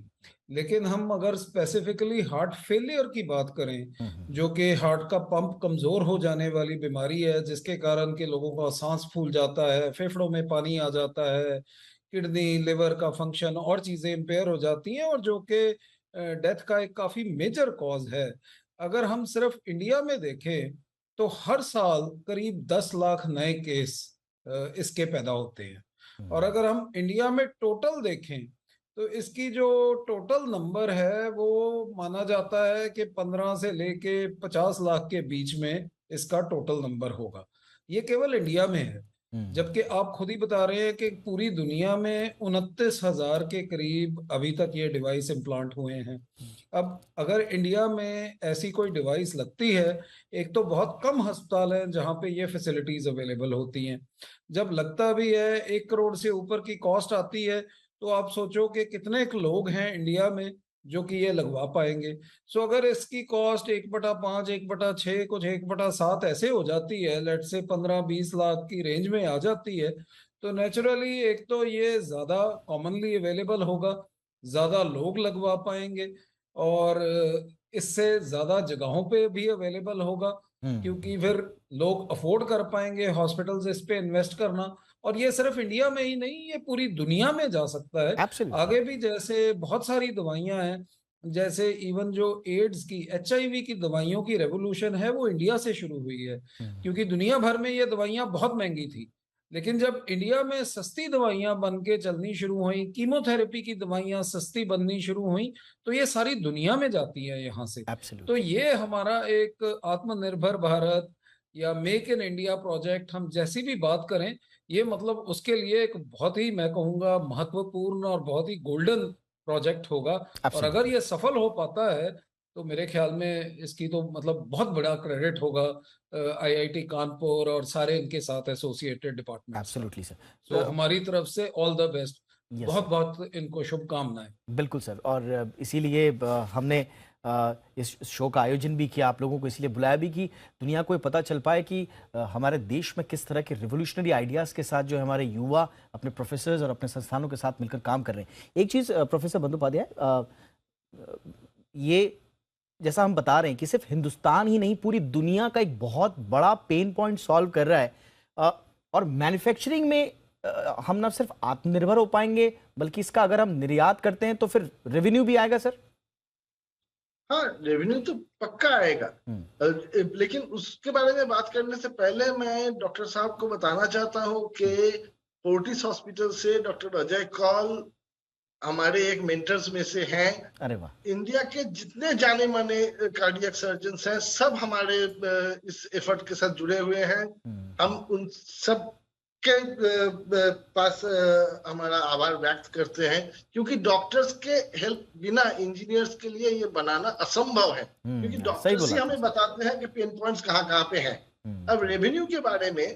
लेकिन हम अगर स्पेसिफिकली हार्ट फेलियर की बात करें, जो कि हार्ट का पंप कमजोर हो जाने वाली बीमारी है, जिसके कारण के लोगों का सांस फूल जाता है, फेफड़ों में पानी आ जाता है, किडनी लिवर का फंक्शन और चीजें इम्पेयर हो जाती हैं, और जो कि डेथ का एक काफी मेजर कॉज है। अगर हम सिर्फ इंडिया में देखें तो हर साल करीब 10 लाख नए केस इसके पैदा होते हैं। और अगर हम इंडिया में टोटल देखें तो इसकी जो टोटल नंबर है वो माना जाता है कि 15 से लेके 50 लाख के बीच में इसका टोटल नंबर होगा। ये केवल इंडिया में है, जबकि आप खुद ही बता रहे हैं कि पूरी दुनिया में 29,000 के करीब अभी तक ये डिवाइस इम्प्लांट हुए हैं। अब अगर इंडिया में ऐसी कोई डिवाइस लगती है, एक तो बहुत कम अस्पताल हैं जहां पे ये फैसिलिटीज अवेलेबल होती हैं। जब लगता भी है 1 करोड़ से ऊपर की कॉस्ट आती है, तो आप सोचो कि कितने लोग हैं इंडिया में जो कि ये लगवा पाएंगे। सो अगर इसकी कॉस्ट 1/5, 1/6, कुछ 1/7 ऐसे हो जाती है, लेट से 15-20 लाख की रेंज में आ जाती है, तो नेचुरली एक तो ये ज्यादा कॉमनली अवेलेबल होगा, ज्यादा लोग लगवा पाएंगे, और इससे ज्यादा जगहों पे भी अवेलेबल होगा, क्योंकि फिर लोग अफोर्ड कर पाएंगे हॉस्पिटल्स इस पे इन्वेस्ट करना। और ये सिर्फ इंडिया में ही नहीं, ये पूरी दुनिया में जा सकता है। एब्सोल्युटली। आगे भी जैसे बहुत सारी दवाइयां हैं, जैसे इवन जो एड्स की, HIV की दवाइयों की रेवोल्यूशन है वो इंडिया से शुरू हुई है, क्योंकि दुनिया भर में ये दवाइयां बहुत महंगी थी। लेकिन जब इंडिया में सस्ती दवाइयां बन के चलनी शुरू हुई, कीमोथेरेपी की दवाइयां सस्ती बननी शुरू हुई, तो ये सारी दुनिया में जाती है यहाँ से। तो एब्सोल्युटली। ये हमारा एक आत्मनिर्भर भारत या मेक इन इंडिया प्रोजेक्ट, हम जैसी भी बात करें, ये मतलब उसके लिए एक बहुत ही, मैं कहूँगा, महत्वपूर्ण और बहुत ही गोल्डन प्रोजेक्ट होगा। और अगर ये सफल हो पाता है तो मेरे ख्याल में इसकी तो मतलब बहुत बड़ा क्रेडिट होगा IIT कानपुर और सारे इनके साथ एसोसिएटेड डिपार्टमेंट्स। Absolutely sir. तो हमारी तरफ से ऑल द बेस्ट, Yes, बहुत sir. बहुत इनको शुभकामनाएं। बिल्कुल सर। और इसीलिए हमने इस शो का आयोजन भी किया, आप लोगों को इसलिए बुलाया भी कि दुनिया को ये पता चल पाए कि हमारे देश में किस तरह के रिवोल्यूशनरी आइडियाज़ के साथ जो है हमारे युवा अपने प्रोफेसर्स और अपने संस्थानों के साथ मिलकर काम कर रहे हैं। एक चीज़ प्रोफेसर बंदोपाध्याय, ये जैसा हम बता रहे हैं कि सिर्फ हिंदुस्तान ही नहीं, पूरी दुनिया का एक बहुत बड़ा पेन पॉइंट सॉल्व कर रहा है। और मैन्युफैक्चरिंग में हम ना सिर्फ आत्मनिर्भर हो पाएंगे, बल्कि इसका अगर हम निर्यात करते हैं तो फिर रेवेन्यू भी आएगा सर। हाँ, रेवेन्यू तो पक्का आएगा। लेकिन उसके बारे में बात करने से पहले मैं डॉक्टर साहब को बताना चाहता हूँ कि फोर्टिस हॉस्पिटल से डॉक्टर अजय कौल हमारे एक मेंटर्स में से हैं। अरे वाह। इंडिया के जितने जाने माने कार्डियक सर्जन्स हैं, सब हमारे इस एफर्ट के साथ जुड़े हुए हैं। हम उन सब के पास हमारा आभार व्यक्त करते हैं, क्योंकि डॉक्टर्स के हेल्प बिना इंजीनियर्स के लिए ये बनाना असंभव है, क्योंकि डॉक्टर्स ही हमें बताते हैं कि पेन पॉइंट्स कहाँ पे हैं। अब रेवेन्यू के बारे में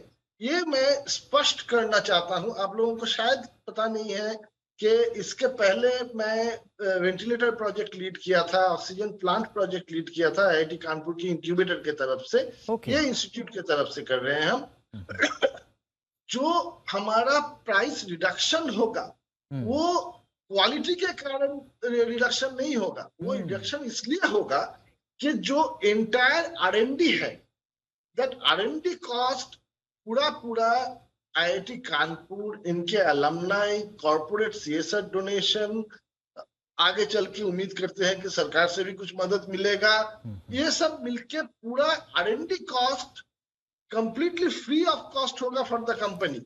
ये मैं स्पष्ट करना चाहता हूं, आप लोगों को शायद पता नहीं है कि इसके पहले मैं वेंटिलेटर प्रोजेक्ट लीड किया था, ऑक्सीजन प्लांट प्रोजेक्ट लीड किया था IIT कानपुर की इंक्यूबेटर के तरफ से। ये इंस्टीट्यूट के तरफ से कर रहे हैं हम। जो हमारा प्राइस रिडक्शन होगा वो क्वालिटी के कारण रिडक्शन नहीं होगा, वो रिडक्शन इसलिए होगा कि जो एंटायर R&D है, दैट R&D कॉस्ट पूरा IIT कानपुर, इनके अलमनाई, कॉर्पोरेट CSR डोनेशन, आगे चल के उम्मीद करते हैं कि सरकार से भी कुछ मदद मिलेगा, ये सब मिलके पूरा R&D cost completely free of cost होगा फॉर द कंपनी।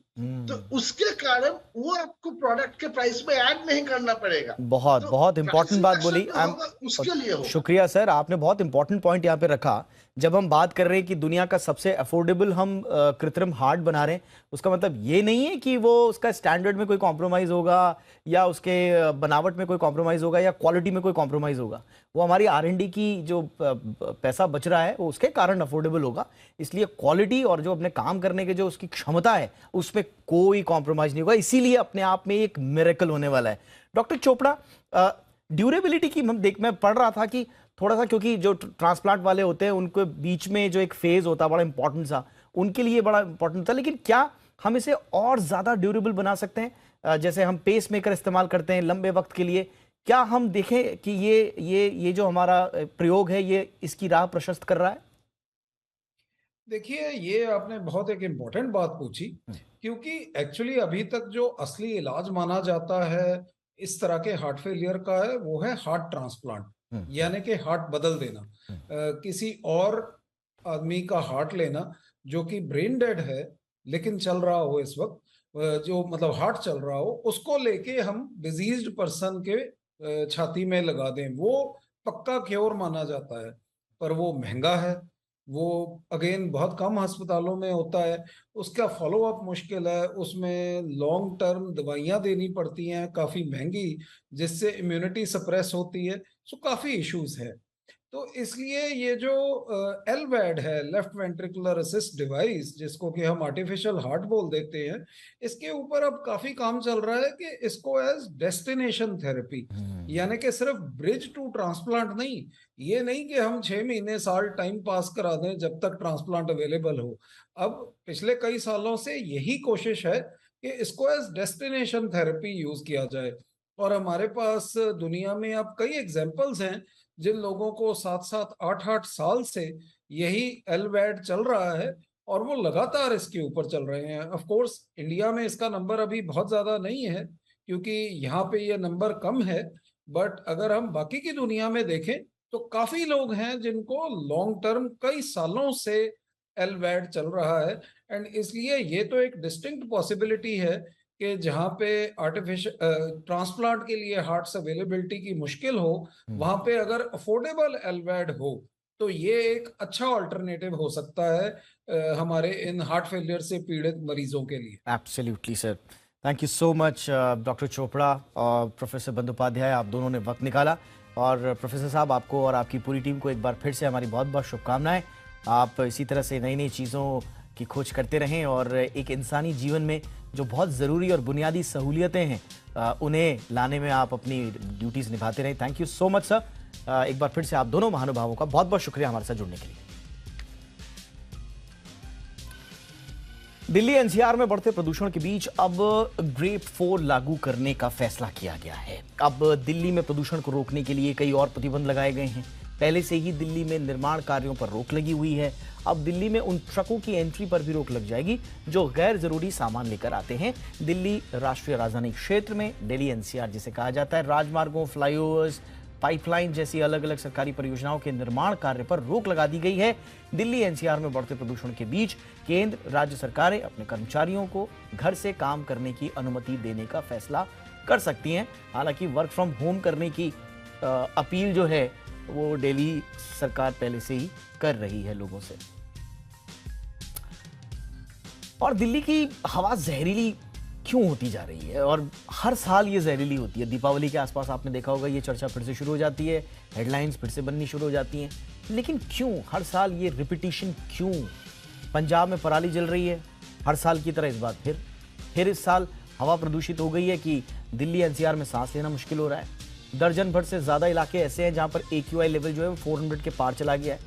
तो उसके कारण वो आपको प्रोडक्ट के प्राइस में ऐड नहीं करना पड़ेगा। बहुत बहुत इंपॉर्टेंट बात बोली। उसके लिए शुक्रिया सर, आपने बहुत इंपॉर्टेंट पॉइंट यहाँ पे रखा। जब हम बात कर रहे हैं कि दुनिया का सबसे अफोर्डेबल हम कृत्रिम हार्ट बना रहे हैं, उसका मतलब ये नहीं है कि वो उसका स्टैंडर्ड में कोई कॉम्प्रोमाइज होगा, या उसके बनावट में कोई कॉम्प्रोमाइज होगा, या क्वालिटी में कोई कॉम्प्रोमाइज होगा। वो हमारी R&D की जो पैसा बच रहा है वो उसके कारण अफोर्डेबल होगा। इसलिए क्वालिटी और जो अपने काम करने के जो उसकी क्षमता है उसमें कोई कॉम्प्रोमाइज नहीं होगा। इसीलिए अपने आप में एक मिरेकल होने वाला है। डॉक्टर चोपड़ा, ड्यूरेबिलिटी की मैं पढ़ रहा था कि थोड़ा सा, क्योंकि जो ट्रांसप्लांट वाले होते हैं उनके बीच में जो एक फेज होता है बड़ा इंपॉर्टेंट सा, उनके लिए बड़ा इंपॉर्टेंट था। लेकिन क्या हम इसे और ज्यादा ड्यूरेबल बना सकते हैं? जैसे हम पेस मेकर इस्तेमाल करते हैं लंबे वक्त के लिए, क्या हम देखें कि ये जो हमारा प्रयोग है ये इसकी राह प्रशस्त कर रहा है? देखिए, ये आपने बहुत एक इम्पोर्टेंट बात पूछी, क्योंकि एक्चुअली अभी तक जो असली इलाज माना जाता है इस तरह के हार्ट फेलियर का है, वो है हार्ट ट्रांसप्लांट, यानी कि हार्ट बदल देना, किसी और आदमी का हार्ट लेना जो कि ब्रेन डेड है लेकिन चल रहा हो इस वक्त, जो मतलब हार्ट चल रहा हो, उसको लेके हम डिजीज्ड पर्सन के छाती में लगा दें। वो पक्का क्योर माना जाता है, पर वो महंगा है, वो अगेन बहुत कम अस्पतालों में होता है, उसका फॉलो अप मुश्किल है, उसमें लॉन्ग टर्म दवाइयाँ देनी पड़ती हैं काफ़ी महंगी, जिससे इम्यूनिटी सप्रेस होती है। सो काफ़ी इश्यूज है। तो इसलिए ये जो एलवैड है, लेफ्ट वेंट्रिकुलर असिस्ट डिवाइस, जिसको कि हम आर्टिफिशियल हार्ट बोल देते हैं, इसके ऊपर अब काफी काम चल रहा है कि इसको एज डेस्टिनेशन थेरेपी, यानी कि सिर्फ ब्रिज टू ट्रांसप्लांट नहीं, ये नहीं कि हम 6 महीने साल टाइम पास करा दें जब तक ट्रांसप्लांट अवेलेबल हो। अब पिछले कई सालों से यही कोशिश है कि इसको एज डेस्टिनेशन थेरेपी यूज किया जाए। और हमारे पास दुनिया में अब कई एग्जाम्पल्स हैं जिन लोगों को 7-7, 8-8 साल से यही एलवैड चल रहा है और वो लगातार इसके ऊपर चल रहे हैं। ऑफ कोर्स इंडिया में इसका नंबर अभी बहुत ज्यादा नहीं है क्योंकि यहाँ पे ये नंबर कम है, बट अगर हम बाकी की दुनिया में देखें तो काफी लोग हैं जिनको लॉन्ग टर्म कई सालों से एलवैड चल रहा है। एंड इसलिए ये तो एक डिस्टिंक्ट पॉसिबिलिटी है कि जहाँ पे आर्टिफिशियल ट्रांसप्लांट के लिए हार्ट्स अवेलेबिलिटी की मुश्किल हो, वहां पे अगर अफोर्डेबल एलवैड हो तो ये एक अच्छा ऑल्टरनेटिव हो सकता है हमारे इन हार्ट फेलियर से पीड़ित मरीजों के लिए। Absolutely sir, thank you so much doctor Chopra और प्रोफेसर बंदोपाध्याय, आप दोनों ने वक्त निकाला। और प्रोफेसर साहब, आपको और आपकी पूरी टीम को एक बार फिर से हमारी बहुत बहुत शुभकामनाएं। आप इसी तरह से नई नई चीज़ों की खोज करते रहें और एक इंसानी जीवन में जो बहुत ज़रूरी और बुनियादी सहूलियतें हैं उन्हें लाने में आप अपनी ड्यूटीज़ निभाते रहें। Thank you so much sir. एक बार फिर से आप दोनों महानुभावों का बहुत बहुत शुक्रिया हमारे साथ जुड़ने के लिए। दिल्ली एनसीआर में बढ़ते प्रदूषण के बीच अब ग्रेड 4 लागू करने का फैसला किया गया है। अब दिल्ली में प्रदूषण को रोकने के लिए कई और प्रतिबंध लगाए गए हैं। पहले से ही दिल्ली में निर्माण कार्यों पर रोक लगी हुई है। अब दिल्ली में उन ट्रकों की एंट्री पर भी रोक लग जाएगी जो गैर जरूरी सामान लेकर आते हैं। दिल्ली राष्ट्रीय राजधानी क्षेत्र में, दिल्ली एनसीआर जिसे कहा जाता है, राजमार्गों, फ्लाईओवर्स, पाइपलाइन जैसी अलग अलग सरकारी परियोजनाओं के निर्माण कार्य पर रोक लगा दी गई है। दिल्ली एनसीआर में बढ़ते प्रदूषण के बीच केंद्र राज्य सरकारें अपने कर्मचारियों को घर से काम करने की अनुमति देने का फैसला कर सकती हैं। हालांकि वर्क फ्रॉम होम करने की अपील जो है वो दिल्ली सरकार पहले से ही कर रही है लोगों से। और दिल्ली की हवा जहरीली क्यों होती जा रही है, और हर साल ये जहरीली होती है। दीपावली के आसपास आपने देखा होगा ये चर्चा फिर से शुरू हो जाती है, हेडलाइंस फिर से बननी शुरू हो जाती हैं। लेकिन क्यों हर साल ये रिपीटिशन क्यों? पंजाब में पराली जल रही है हर साल की तरह, इस बार फिर इस साल हवा प्रदूषित हो गई है कि दिल्ली एनसीआर में सांस लेना मुश्किल हो रहा है। दर्जन भर से ज्यादा इलाके ऐसे हैं जहां पर AQI लेवल जो है वो 400 के पार चला गया है।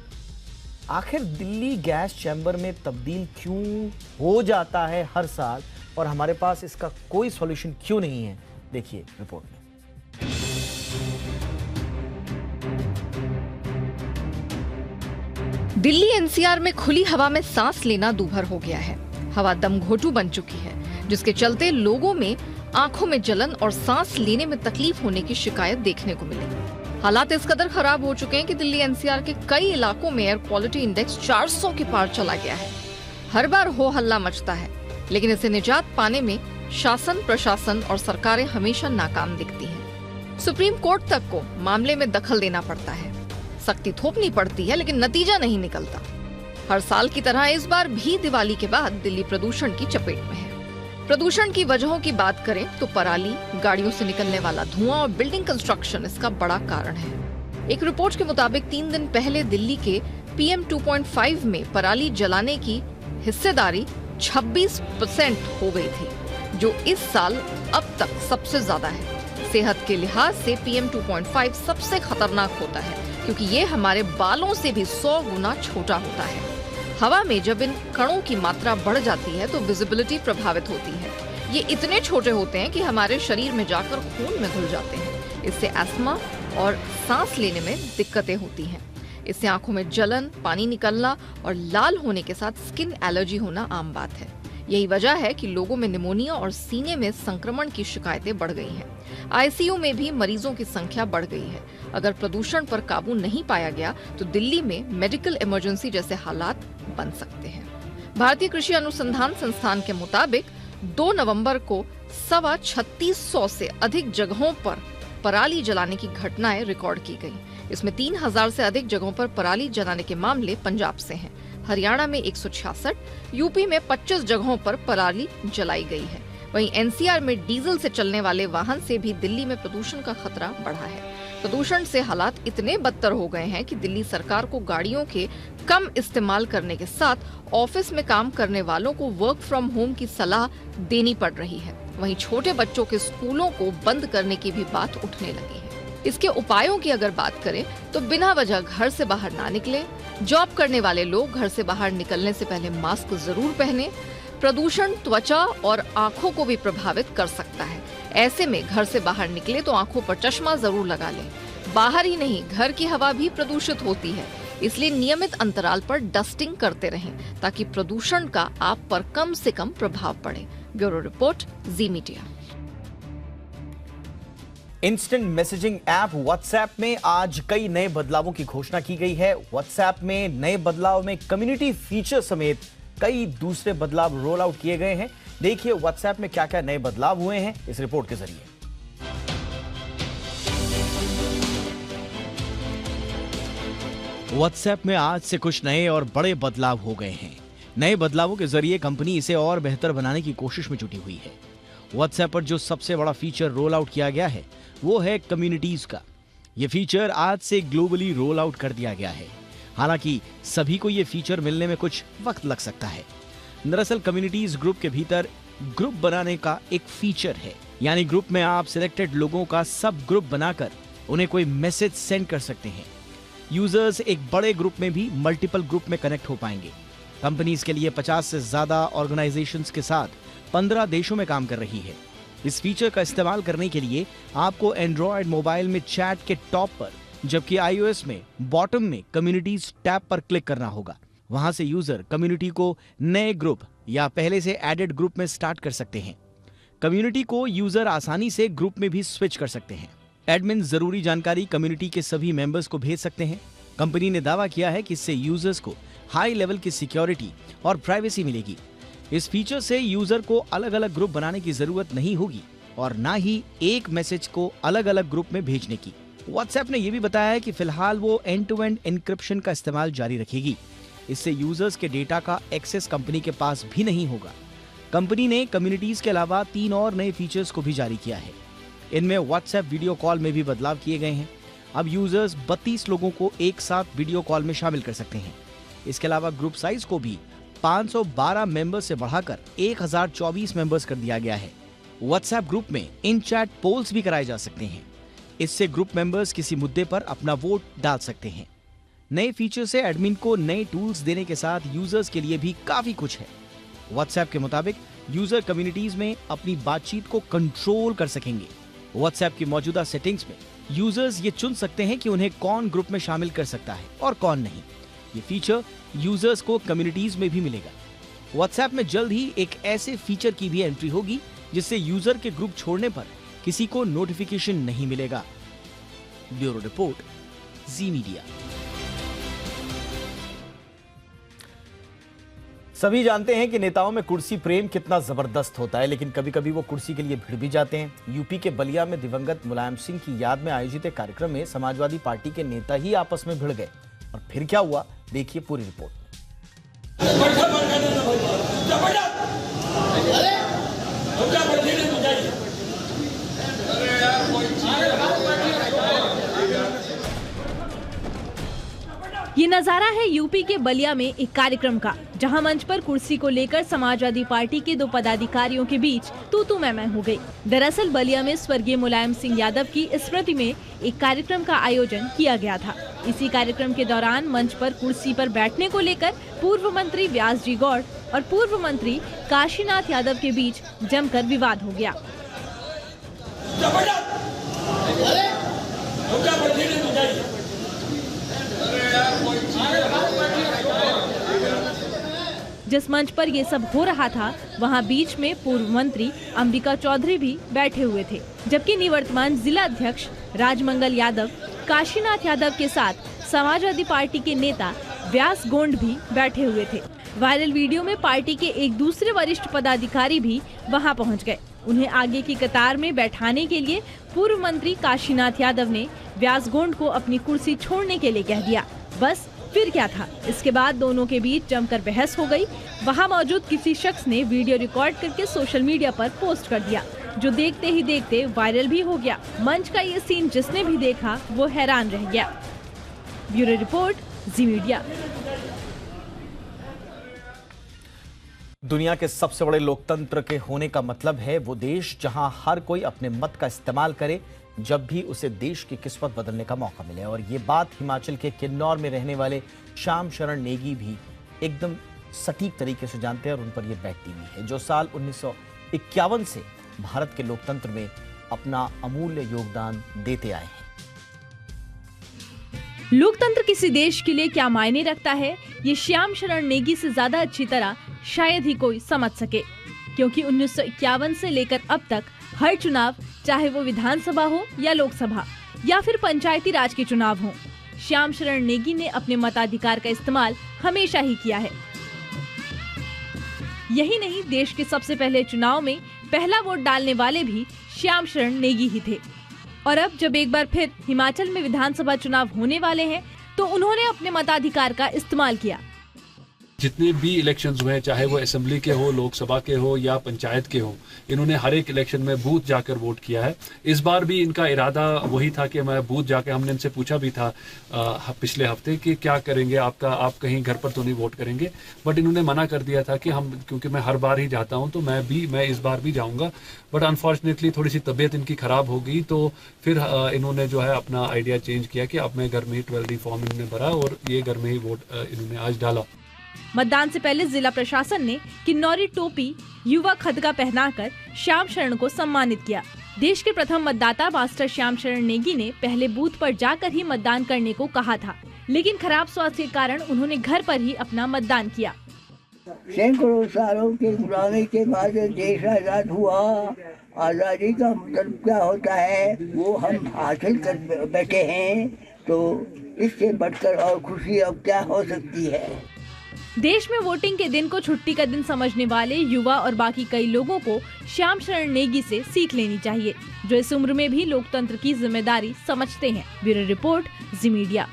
आखिर दिल्ली गैस चैम्बर में तब्दील क्यों हो जाता है हर साल, और हमारे पास इसका कोई सॉल्यूशन क्यों नहीं है? देखिए रिपोर्ट में। दिल्ली एनसीआर में खुली हवा में सांस लेना दूभर हो गया है। हवा दमघोटू बन चुकी है, जिसके चलते लोगों में आंखों में जलन और सांस लेने में तकलीफ होने की शिकायत देखने को मिली। हालात इस कदर खराब हो चुके हैं कि दिल्ली एनसीआर के कई इलाकों में एयर क्वालिटी इंडेक्स 400 के पार चला गया है। हर बार हो हल्ला मचता है, लेकिन इसे निजात पाने में शासन, प्रशासन और सरकारें हमेशा नाकाम दिखती हैं। सुप्रीम कोर्ट तक को मामले में दखल देना पड़ता है, सख्ती थोपनी पड़ती है, लेकिन नतीजा नहीं निकलता। हर साल की तरह इस बार भी दिवाली के बाद दिल्ली प्रदूषण की चपेट में है। प्रदूषण की वजहों की बात करें तो पराली, गाड़ियों से निकलने वाला धुआं और बिल्डिंग कंस्ट्रक्शन इसका बड़ा कारण है। एक रिपोर्ट के मुताबिक 3 दिन पहले दिल्ली के PM 2.5 में पराली जलाने की हिस्सेदारी 26% हो गई थी, जो इस साल अब तक सबसे ज्यादा है। सेहत के लिहाज से PM 2.5 सबसे खतरनाक होता है क्योंकि ये हमारे बालों से भी 100 गुना छोटा होता है। हवा में जब इन कणों की मात्रा बढ़ जाती है तो विजिबिलिटी प्रभावित होती है। ये इतने छोटे होते हैं कि हमारे शरीर में जाकर खून में घुल जाते हैं। इससे अस्थमा और सांस लेने में दिक्कतें होती हैं। इससे आंखों में जलन, पानी निकलना और लाल होने के साथ स्किन एलर्जी होना आम बात है। यही वजह है कि लोगों में निमोनिया और सीने में संक्रमण की शिकायतें बढ़ गई हैं। आईसीयू में भी मरीजों की संख्या बढ़ गई है। अगर प्रदूषण पर काबू नहीं पाया गया तो दिल्ली में मेडिकल इमरजेंसी जैसे हालात बन सकते हैं। भारतीय कृषि अनुसंधान संस्थान के मुताबिक 2 नवंबर को 3600 से अधिक जगहों पर पराली जलाने की घटनाएं रिकॉर्ड की गई। इसमें 3000 से अधिक जगहों पर पराली जलाने के मामले पंजाब से हैं। हरियाणा में 166, यूपी में 25 जगहों पर पराली जलाई गई है। वहीं एनसीआर में डीजल से चलने वाले वाहन से भी दिल्ली में प्रदूषण का खतरा बढ़ा है। प्रदूषण से हालात इतने बदतर हो गए हैं कि दिल्ली सरकार को गाड़ियों के कम इस्तेमाल करने के साथ ऑफिस में काम करने वालों को वर्क फ्रॉम होम की सलाह देनी पड़ रही है। वहीं छोटे बच्चों के स्कूलों को बंद करने की भी बात उठने लगी है। इसके उपायों की अगर बात करें तो बिना वजह घर से बाहर ना निकले, जॉब करने वाले लोग घर से बाहर निकलने से पहले मास्क जरूर पहने। प्रदूषण त्वचा और आंखों को भी प्रभावित कर सकता है। ऐसे में घर से बाहर निकले तो आंखों पर चश्मा जरूर लगा लें। बाहर ही नहीं, घर की हवा भी प्रदूषित होती है, इसलिए नियमित अंतराल पर डस्टिंग करते रहें ताकि प्रदूषण का आप पर कम से कम प्रभाव पड़े। Bureau report, Zee media. Instant messaging app WhatsApp में आज कई नए बदलावों की घोषणा की गई है। व्हाट्सएप में नए बदलाव में कम्युनिटी फीचर समेत कई दूसरे बदलाव रोल आउट किए गए हैं। देखिए व्हाट्सएप में क्या क्या नए बदलाव हुए हैं इस रिपोर्ट के जरिए। व्हाट्सएप में आज से कुछ नए और बड़े बदलाव हो गए हैं। नए बदलावों के जरिए कंपनी इसे और बेहतर बनाने की कोशिश में जुटी हुई है। व्हाट्सएप पर जो सबसे बड़ा फीचर रोल आउट किया गया है वो है कम्युनिटीज का। यह फीचर आज से ग्लोबली रोल आउट कर दिया गया है। हालांकि सभी को यह फीचर मिलने में कुछ वक्त लग सकता है। दरअसल कम्युनिटीज ग्रुप के भीतर ग्रुप बनाने का एक फीचर है, यानी ग्रुप में आप सिलेक्टेड लोगों का सब ग्रुप बनाकर उन्हें कोई मैसेज सेंड कर सकते हैं। यूजर्स एक बड़े ग्रुप में भी मल्टीपल ग्रुप में कनेक्ट हो पाएंगे। कंपनी इसके लिए 50 से ज्यादा ऑर्गेनाइजेशंस के साथ 15 देशों में काम कर रही है। इस फीचर का इस्तेमाल करने के लिए आपको एंड्रॉयड मोबाइल में चैट के टॉप पर, जबकि iOS में बॉटम में कम्युनिटीज टैब पर क्लिक करना होगा। वहां से यूजर कम्युनिटी को नए ग्रुप या पहले से एडेड ग्रुप में स्टार्ट कर सकते हैं। कम्युनिटी को यूजर आसानी से ग्रुप में भी स्विच कर सकते हैं। एडमिन जरूरी जानकारी कम्युनिटी के सभी मेंबर्स को भेज सकते हैं। कंपनी ने दावा किया है कि इससे यूजर्स को हाई लेवल की सिक्योरिटी और प्राइवेसी मिलेगी। इस फीचर से यूजर को अलग अलग ग्रुप बनाने की जरूरत नहीं होगी और ना ही एक मैसेज को अलग अलग ग्रुप में भेजने की। व्हाट्सएप ने यह भी बताया है कि फिलहाल वो एंड टू एंड एन्क्रिप्शन का इस्तेमाल जारी रखेगी। इससे यूजर्स के डेटा का एक्सेस कंपनी के पास भी नहीं होगा। कंपनी ने कम्युनिटीज के अलावा 3 और नए फीचर्स को भी जारी किया है। इनमें व्हाट्सएप वीडियो कॉल में भी बदलाव किए गए हैं। अब यूजर्स 32 लोगों को एक साथ वीडियो कॉल में शामिल कर सकते हैं। इसके अलावा ग्रुप साइज को भी 512 मेंबर्स से बढ़ाकर 1024 मेंबर्स कर दिया गया है। व्हाट्सएप ग्रुप में इन चैट पोल्स भी कराए जा सकते हैं। इससे ग्रुप मेंबर्स किसी मुद्दे पर अपना वोट डाल सकते हैं। नए फीचर से एडमिन को नए टूल्स देने के साथ यूजर्स के लिए भी काफी कुछ है। व्हाट्सएप के मुताबिक यूजर कम्युनिटीज में अपनी बातचीत को कंट्रोल कर सकेंगे। व्हाट्सएप की मौजूदा सेटिंग्स में यूजर्स ये चुन सकते हैं कि उन्हें कौन ग्रुप में शामिल कर सकता है और कौन नहीं। ये फीचर यूजर्स को कम्युनिटीज में भी मिलेगा। व्हाट्सएप में जल्द ही एक ऐसे फीचर की भी एंट्री होगी जिससे यूजर के ग्रुप छोड़ने पर किसी को नोटिफिकेशन नहीं मिलेगा। Bureau report, Zee media. सभी जानते हैं कि नेताओं में कुर्सी प्रेम कितना जबरदस्त होता है, लेकिन कभी कभी वो कुर्सी के लिए भिड़ भी जाते हैं। यूपी के बलिया में दिवंगत मुलायम सिंह की याद में आयोजित एक कार्यक्रम में समाजवादी पार्टी के नेता ही आपस में भिड़ गए। और फिर क्या हुआ, देखिए पूरी रिपोर्ट। ये नजारा है यूपी के बलिया में एक कार्यक्रम का, जहां मंच पर कुर्सी को लेकर समाजवादी पार्टी के 2 पदाधिकारियों के बीच तू मैं हो गई। दरअसल बलिया में स्वर्गीय मुलायम सिंह यादव की स्मृति में एक कार्यक्रम का आयोजन किया गया था। इसी कार्यक्रम के दौरान मंच पर कुर्सी पर बैठने को लेकर पूर्व मंत्री व्यास जी गौड़ और पूर्व मंत्री काशीनाथ यादव के बीच जमकर विवाद हो गया। जिस मंच पर ये सब हो रहा था वहां बीच में पूर्व मंत्री अंबिका चौधरी भी बैठे हुए थे, जबकि निवर्तमान जिला अध्यक्ष राजमंगल यादव, काशीनाथ यादव के साथ समाजवादी पार्टी के नेता व्यास गोंड भी बैठे हुए थे। वायरल वीडियो में पार्टी के एक दूसरे वरिष्ठ पदाधिकारी भी वहां पहुंच गए। उन्हें आगे की कतार में बैठाने के लिए पूर्व मंत्री काशीनाथ यादव ने व्यास गोंड को अपनी कुर्सी छोड़ने के लिए कह दिया। बस फिर क्या था, इसके बाद दोनों के बीच जमकर बहस हो गई। वहां मौजूद किसी शख्स ने वीडियो रिकॉर्ड करके सोशल मीडिया पर पोस्ट कर दिया, जो देखते ही देखते वायरल भी हो गया। मंच का ये सीन जिसने भी देखा वो हैरान रह गया। Bureau report, Zee media. दुनिया के सबसे बड़े लोकतंत्र के होने का मतलब है वो देश जहां हर कोई अपने मत का इस्तेमाल करे जब भी उसे देश की किस्मत बदलने का मौका मिले। और ये बात हिमाचल के किन्नौर में रहने वाले श्याम शरण नेगी भी एकदम सटीक तरीके से जानते हैं और उन पर यह बैठती भी है, जो साल 1951 से भारत के लोकतंत्र में अपना अमूल्य योगदान देते आए हैं। लोकतंत्र किसी देश के लिए क्या मायने रखता है, ये श्याम शरण नेगी से ज्यादा अच्छी तरह शायद ही कोई समझ सके, क्योंकि 1951 से लेकर अब तक हर चुनाव, चाहे वो विधानसभा हो या लोकसभा या फिर पंचायती राज के चुनाव हो, श्याम शरण नेगी ने अपने मताधिकार का इस्तेमाल हमेशा ही किया है। यही नहीं, देश के सबसे पहले चुनाव में पहला वोट डालने वाले भी श्याम शरण नेगी ही थे। और अब जब एक बार फिर हिमाचल में विधानसभा चुनाव होने वाले हैं, तो उन्होंने अपने मताधिकार का इस्तेमाल किया। जितने भी इलेक्शंस हुए, चाहे वो असेंबली के हो, लोकसभा के हो या पंचायत के हो, इन्होंने हर एक इलेक्शन में बूथ जाकर वोट किया है। इस बार भी इनका इरादा वही था कि मैं बूथ जाकर, हमने इनसे पूछा भी था पिछले हफ्ते कि क्या करेंगे, आप कहीं घर पर तो नहीं वोट करेंगे, बट इन्होंने मना कर दिया था कि क्योंकि मैं हर बार ही जाता हूं तो मैं इस बार भी जाऊंगा। बट अनफॉर्चुनेटली थोड़ी सी तबीयत इनकी खराब हो गई, तो फिर इन्होंने जो है अपना आइडिया चेंज किया कि अब मैं घर में ही 12D फॉर्म इन्होंने भरा और ये घर में ही वोट इन्होंने आज डाला। मतदान से पहले जिला प्रशासन ने किन्नौरी टोपी, युवा खदगा पहनाकर श्याम शरण को सम्मानित किया। देश के प्रथम मतदाता मास्टर श्याम शरण नेगी ने पहले बूथ पर जाकर ही मतदान करने को कहा था, लेकिन खराब स्वास्थ्य के कारण उन्होंने घर पर ही अपना मतदान किया। सैकड़ों सालों के गुलामी के बाद देश आजाद हुआ। आजादी का मतलब क्या होता है वो हम हासिल कर बैठे हैं, तो इससे बढ़कर और खुशी अब क्या हो सकती है। देश में वोटिंग के दिन को छुट्टी का दिन समझने वाले युवा और बाकी कई लोगों को श्याम शरण नेगी से सीख लेनी चाहिए, जो इस उम्र में भी लोकतंत्र की जिम्मेदारी समझते हैं। Bureau report, Zee media.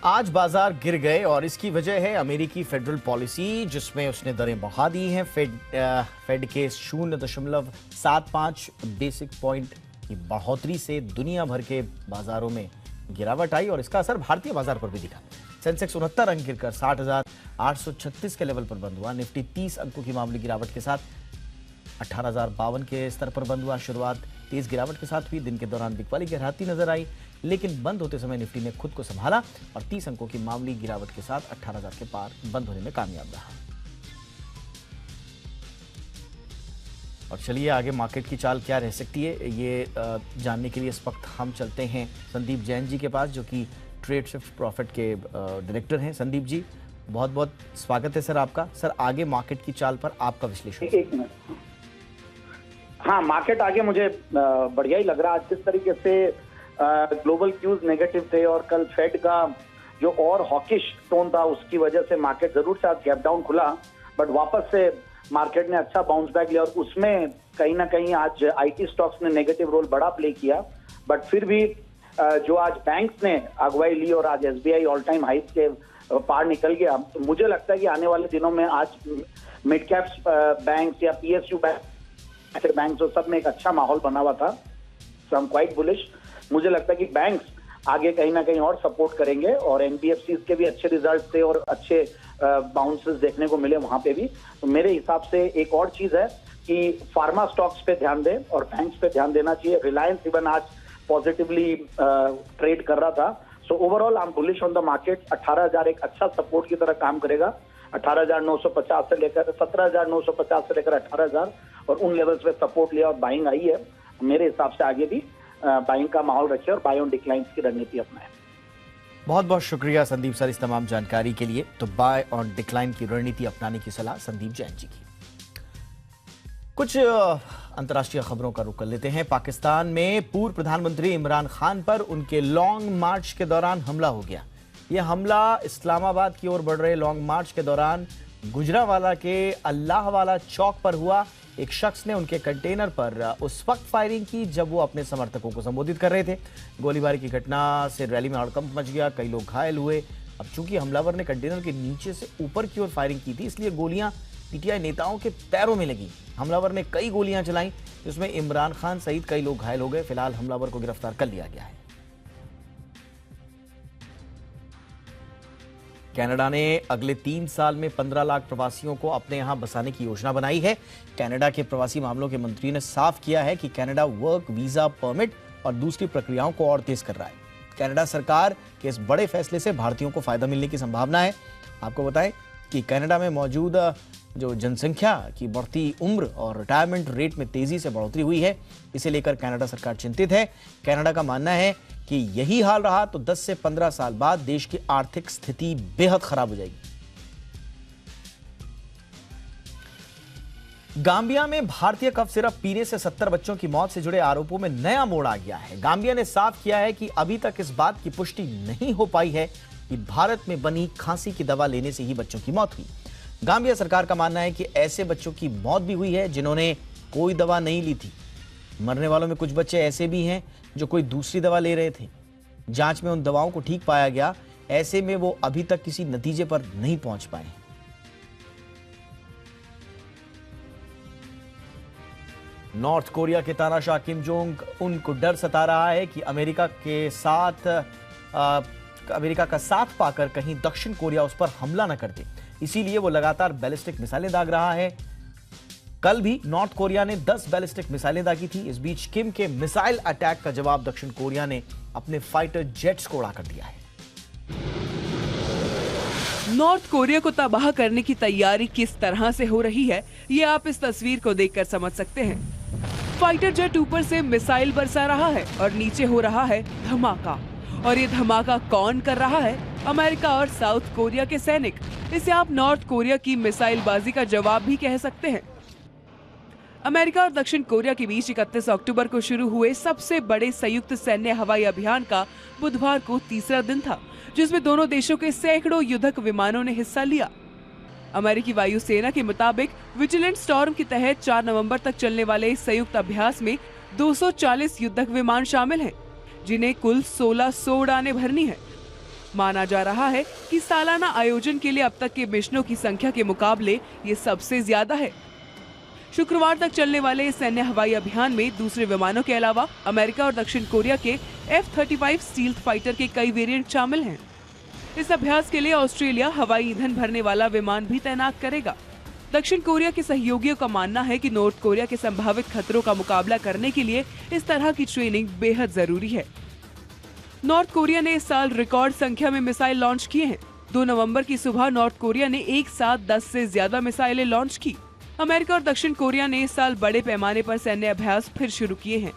आज बाजार गिर गए और इसकी वजह है अमेरिकी फेडरल पॉलिसी, जिसमें उसने दरें बढ़ा दी हैं। फेड के 0.75 बेसिक पॉइंट की बढ़ोतरी से दुनिया भर के बाजारों में गिरावट आई और इसका असर भारतीय बाजार पर भी दिखा। सेंसेक्स 69 अंक गिरकर 60,836 के लेवल पर बंद हुआ। निफ्टी 30 अंकों की मामूली गिरावट के साथ 18,052 के स्तर पर बंद हुआ। शुरुआत तेज गिरावट के साथ हुई। दिन के दौरान बिकवाली गहराती नजर आई, लेकिन बंद होते समय निफ्टी ने खुद को संभाला और 30 अंकों की मामूली गिरावट के साथ 18,000 के पार बंद होने में कामयाब रहा। और चलिए आगे मार्केट की चाल क्या रह सकती है, ये जानने के लिए इस वक्त हम चलते हैं संदीप जैन जी के पास, जो कि ट्रेड शिफ्ट प्रॉफिट के डायरेक्टर हैं। संदीप जी, बहुत बहुत स्वागत है सर आपका। सर, आगे मार्केट की चाल पर आपका विश्लेषण। एक मिनट। हाँ, मार्केट आगे मुझे बढ़िया ही लग रहा है। आज जिस तरीके से ग्लोबल क्यूज नेगेटिव थे और कल फेड का जो और हॉकिश टोन था उसकी वजह से मार्केट जरूर से आज गैप डाउन खुला, बट वापस से मार्केट ने अच्छा बाउंस बैक लिया और उसमें कहीं ना कहीं आज आईटी स्टॉक्स ने नेगेटिव रोल बड़ा प्ले किया। बट फिर भी जो आज बैंक्स ने अगुवाई ली और आज एसबीआई ऑल टाइम हाइस के पार निकल गया, तो मुझे लगता है कि आने वाले दिनों में आज मिड कैप्स बैंक्स या पीएसयू बैंक्स और सब में एक अच्छा माहौल बना हुआ था। सो आई एम क्वाइट बुलिश। मुझे लगता है कि बैंक्स आगे कहीं ना कहीं और सपोर्ट करेंगे और एनबीएफसीज के भी अच्छे रिजल्ट थे और अच्छे बाउंसेस देखने को मिले वहां पे भी। तो मेरे हिसाब से एक और चीज है कि फार्मा स्टॉक्स पे ध्यान दें और बैंक्स पे ध्यान देना चाहिए। रिलायंस इवन आज पॉजिटिवली ट्रेड कर रहा था। So overall I am bullish on the market. 18,000 एक अच्छा सपोर्ट की तरह काम करेगा। 18,950 से लेकर 17,950 से लेकर 18,000 और उन लेवल्स पे सपोर्ट लिया और बाइंग आई है। मेरे हिसाब से आगे भी बाइंग का माहौल रखे और बाय ऑन डिक्लाइंस की रणनीति अपनाएं। बहुत बहुत शुक्रिया संदीप सर इस तमाम जानकारी के लिए। तो बाय ऑन डिक्लाइन की रणनीति अपनाने की सलाह संदीप जैन जी की। कुछ अंतर्राष्ट्रीय खबरों का रुख कर लेते हैं। पाकिस्तान में पूर्व प्रधानमंत्री इमरान खान पर उनके लॉन्ग मार्च के दौरान हमला हो गया। यह हमला इस्लामाबाद की ओर बढ़ रहे लॉन्ग मार्च के दौरान गुजरांवाला के अल्लाह वाला चौक पर हुआ। एक शख्स ने उनके कंटेनर पर उस वक्त फायरिंग की जब वो अपने समर्थकों को संबोधित कर रहे थे। गोलीबारी की घटना से रैली में हड़कंप मच गया, कई लोग घायल हुए। अब चूंकि हमलावर ने कंटेनर के नीचे से ऊपर की ओर फायरिंग की थी, इसलिए गोलियां पीटीआई नेताओं के पैरों में लगी। हमलावर ने कई गोलियां चलाई, जिसमें इमरान खान सहित कई लोग घायल हो गए। फिलहाल हमलावर को गिरफ्तार कर लिया गया है। कनाडा ने अगले 3 साल में 15 लाख प्रवासियों को अपने यहां बसाने की योजना बनाई है। कनाडा के प्रवासी मामलों के मंत्री ने साफ किया है कि कनाडा वर्क वीजा परमिट और दूसरी प्रक्रियाओं को और तेज कर रहा है। कनाडा सरकार के इस बड़े फैसले से भारतीयों को फायदा मिलने की संभावना है। आपको बताएं कि कनाडा में मौजूद जो जनसंख्या की बढ़ती उम्र और रिटायरमेंट रेट में तेजी से बढ़ोतरी हुई है, इसे लेकर कनाडा सरकार चिंतित है। कनाडा का मानना है कि यही हाल रहा तो 10 से 15 साल बाद देश की आर्थिक स्थिति बेहद खराब हो जाएगी। गांबिया में भारतीय कफ सिरप पीने से 70 बच्चों की मौत से जुड़े आरोपों में नया मोड़ आ गया है। गांबिया ने साफ किया है कि अभी तक इस बात की पुष्टि नहीं हो पाई है कि भारत में बनी खांसी की दवा लेने से ही बच्चों की मौत हुई। गांबिया सरकार का मानना है कि ऐसे बच्चों की मौत भी हुई है जिन्होंने कोई दवा नहीं ली थी। मरने वालों में कुछ बच्चे ऐसे भी हैं जो कोई दूसरी दवा ले रहे थे। जांच में उन दवाओं को ठीक पाया गया, ऐसे में वो अभी तक किसी नतीजे पर नहीं पहुंच पाए। नॉर्थ कोरिया के तानाशाह किम जोंग उन को डर सता रहा है कि अमेरिका का साथ पाकर कहीं दक्षिण कोरिया उस पर हमला न कर दे। इसीलिए वो लगातार बैलिस्टिक मिसाइलें दाग रहा है। कल भी नॉर्थ कोरिया ने 10 बैलिस्टिक मिसाइलें दागी थी। इस बीच किम के मिसाइल अटैक का जवाब दक्षिण कोरिया ने अपने फाइटर जेट्स को उड़ाकर दिया है। नॉर्थ कोरिया को तबाह करने की तैयारी किस तरह से हो रही है, ये आप इस तस्वीर को देखकर समझ सकते हैं। फाइटर जेट ऊपर से मिसाइल बरसा रहा है और नीचे हो रहा है धमाका। और ये धमाका कौन कर रहा है? अमेरिका और साउथ कोरिया के सैनिक। इसे आप नॉर्थ कोरिया की मिसाइलबाजी का जवाब भी कह सकते हैं। अमेरिका और दक्षिण कोरिया के बीच 31 अक्टूबर को शुरू हुए सबसे बड़े संयुक्त सैन्य हवाई अभियान का बुधवार को तीसरा दिन था, जिसमें दोनों देशों के सैकड़ों युद्धक विमानों ने हिस्सा लिया। अमेरिकी वायुसेना के मुताबिक विजिलेंट स्टॉर्म के तहत 4 नवंबर तक चलने वाले इस संयुक्त अभ्यास में 240 युद्धक विमान शामिल हैं, जिन्हें कुल 1600 उड़ानें भरनी है। माना जा रहा है कि सालाना आयोजन के लिए अब तक के मिशनों की संख्या के मुकाबले ये सबसे ज्यादा है। शुक्रवार तक चलने वाले इस सैन्य हवाई अभियान में दूसरे विमानों के अलावा अमेरिका और दक्षिण कोरिया के F-35 स्टील्थ फाइटर के कई वेरिएंट शामिल हैं। इस अभ्यास के लिए ऑस्ट्रेलिया हवाई ईंधन भरने वाला विमान भी तैनात करेगा। दक्षिण कोरिया के सहयोगियों का मानना है कि नॉर्थ कोरिया के संभावित खतरों का मुकाबला करने के लिए इस तरह की ट्रेनिंग बेहद जरूरी है। नॉर्थ कोरिया ने इस साल रिकॉर्ड संख्या में मिसाइल लॉन्च किए हैं। 2 नवंबर की सुबह नॉर्थ कोरिया ने एक साथ 10 से ज्यादा मिसाइलें लॉन्च की। अमेरिका और दक्षिण कोरिया ने इस साल बड़े पैमाने पर सैन्य अभ्यास फिर शुरू किए हैं।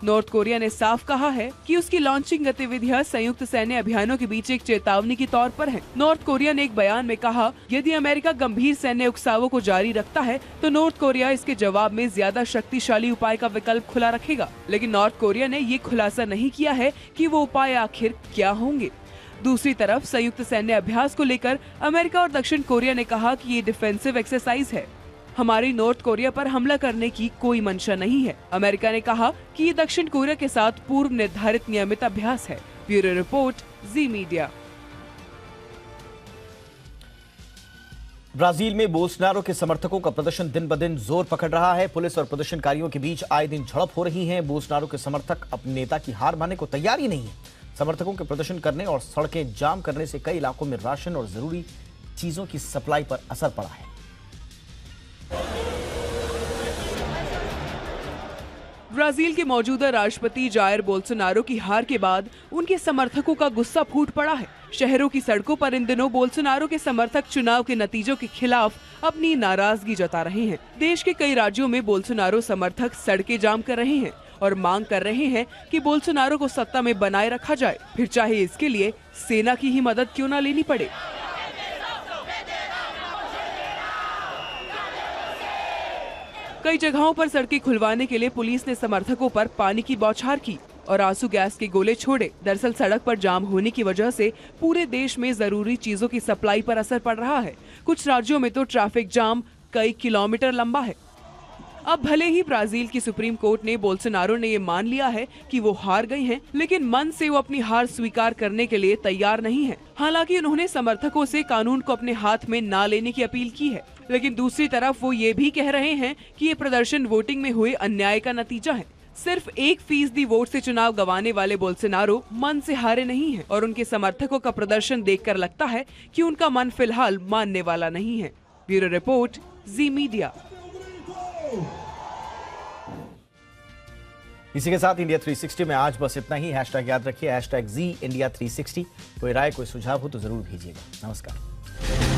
नॉर्थ कोरिया ने साफ कहा है कि उसकी लॉन्चिंग गतिविधियां संयुक्त सैन्य अभियानों के बीच एक चेतावनी के तौर पर हैं। नॉर्थ कोरिया ने एक बयान में कहा, यदि अमेरिका गंभीर सैन्य उकसावों को जारी रखता है तो नॉर्थ कोरिया इसके जवाब में ज्यादा शक्तिशाली उपाय का विकल्प खुला रखेगा। लेकिन नॉर्थ कोरिया ने ये खुलासा नहीं किया है कि वो उपाय आखिर क्या होंगे। दूसरी तरफ संयुक्त सैन्य अभ्यास को लेकर अमेरिका और दक्षिण कोरिया ने कहा कि ये डिफेंसिव एक्सरसाइज है। हमारी नॉर्थ कोरिया पर हमला करने की कोई मंशा नहीं है। अमेरिका ने कहा कि ये दक्षिण कोरिया के साथ पूर्व निर्धारित नियमित अभ्यास है। Bureau report, Zee media. Brazil में बोल्सोनारो के समर्थकों का प्रदर्शन दिन ब दिन जोर पकड़ रहा है। पुलिस और प्रदर्शनकारियों के बीच आए दिन झड़प हो रही है। बोल्सोनारो के समर्थक अपने नेता की हार मानने को तैयार ही नहीं है। समर्थकों के प्रदर्शन करने और सड़कें जाम करने से कई इलाकों में राशन और जरूरी चीजों की सप्लाई पर असर पड़ा है। ब्राजील के मौजूदा राष्ट्रपति जायर बोल्सोनारो की हार के बाद उनके समर्थकों का गुस्सा फूट पड़ा है। शहरों की सड़कों पर इन दिनों बोल्सोनारो के समर्थक चुनाव के नतीजों के खिलाफ अपनी नाराजगी जता रहे हैं। देश के कई राज्यों में बोल्सोनारो समर्थक सड़कें जाम कर रहे हैं और मांग कर रहे हैं कि बोल्सोनारो को सत्ता में बनाए रखा जाए, फिर चाहे इसके लिए सेना की ही मदद क्यों न लेनी पड़े। कई जगहों पर सड़कें खुलवाने के लिए पुलिस ने समर्थकों पर पानी की बौछार की और आंसू गैस के गोले छोड़े। दरअसल सड़क पर जाम होने की वजह से पूरे देश में जरूरी चीजों की सप्लाई पर असर पड़ रहा है। कुछ राज्यों में तो ट्रैफिक जाम कई किलोमीटर लंबा है। अब भले ही ब्राजील की सुप्रीम कोर्ट ने बोल्सोनारो ने ये मान लिया है कि वो हार गए हैं, लेकिन मन से वो अपनी हार स्वीकार करने के लिए तैयार नहीं है। हालांकि उन्होंने समर्थकों से कानून को अपने हाथ में ना लेने की अपील की है, लेकिन दूसरी तरफ वो ये भी कह रहे हैं कि ये प्रदर्शन वोटिंग में हुए अन्याय का नतीजा है। सिर्फ 1% वोट से चुनाव गंवाने वाले बोल्सोनारो मन से हारे नहीं हैं और उनके समर्थकों का प्रदर्शन देखकर लगता है कि उनका मन फिलहाल मानने वाला नहीं है। Bureau report, Zee media. इसी के साथ इंडिया 360 में आज बस इतना ही। हैशटैग याद रखिए, #ZIndia360। कोई राय, कोई सुझाव हो तो जरूर भेजिएगा। नमस्कार।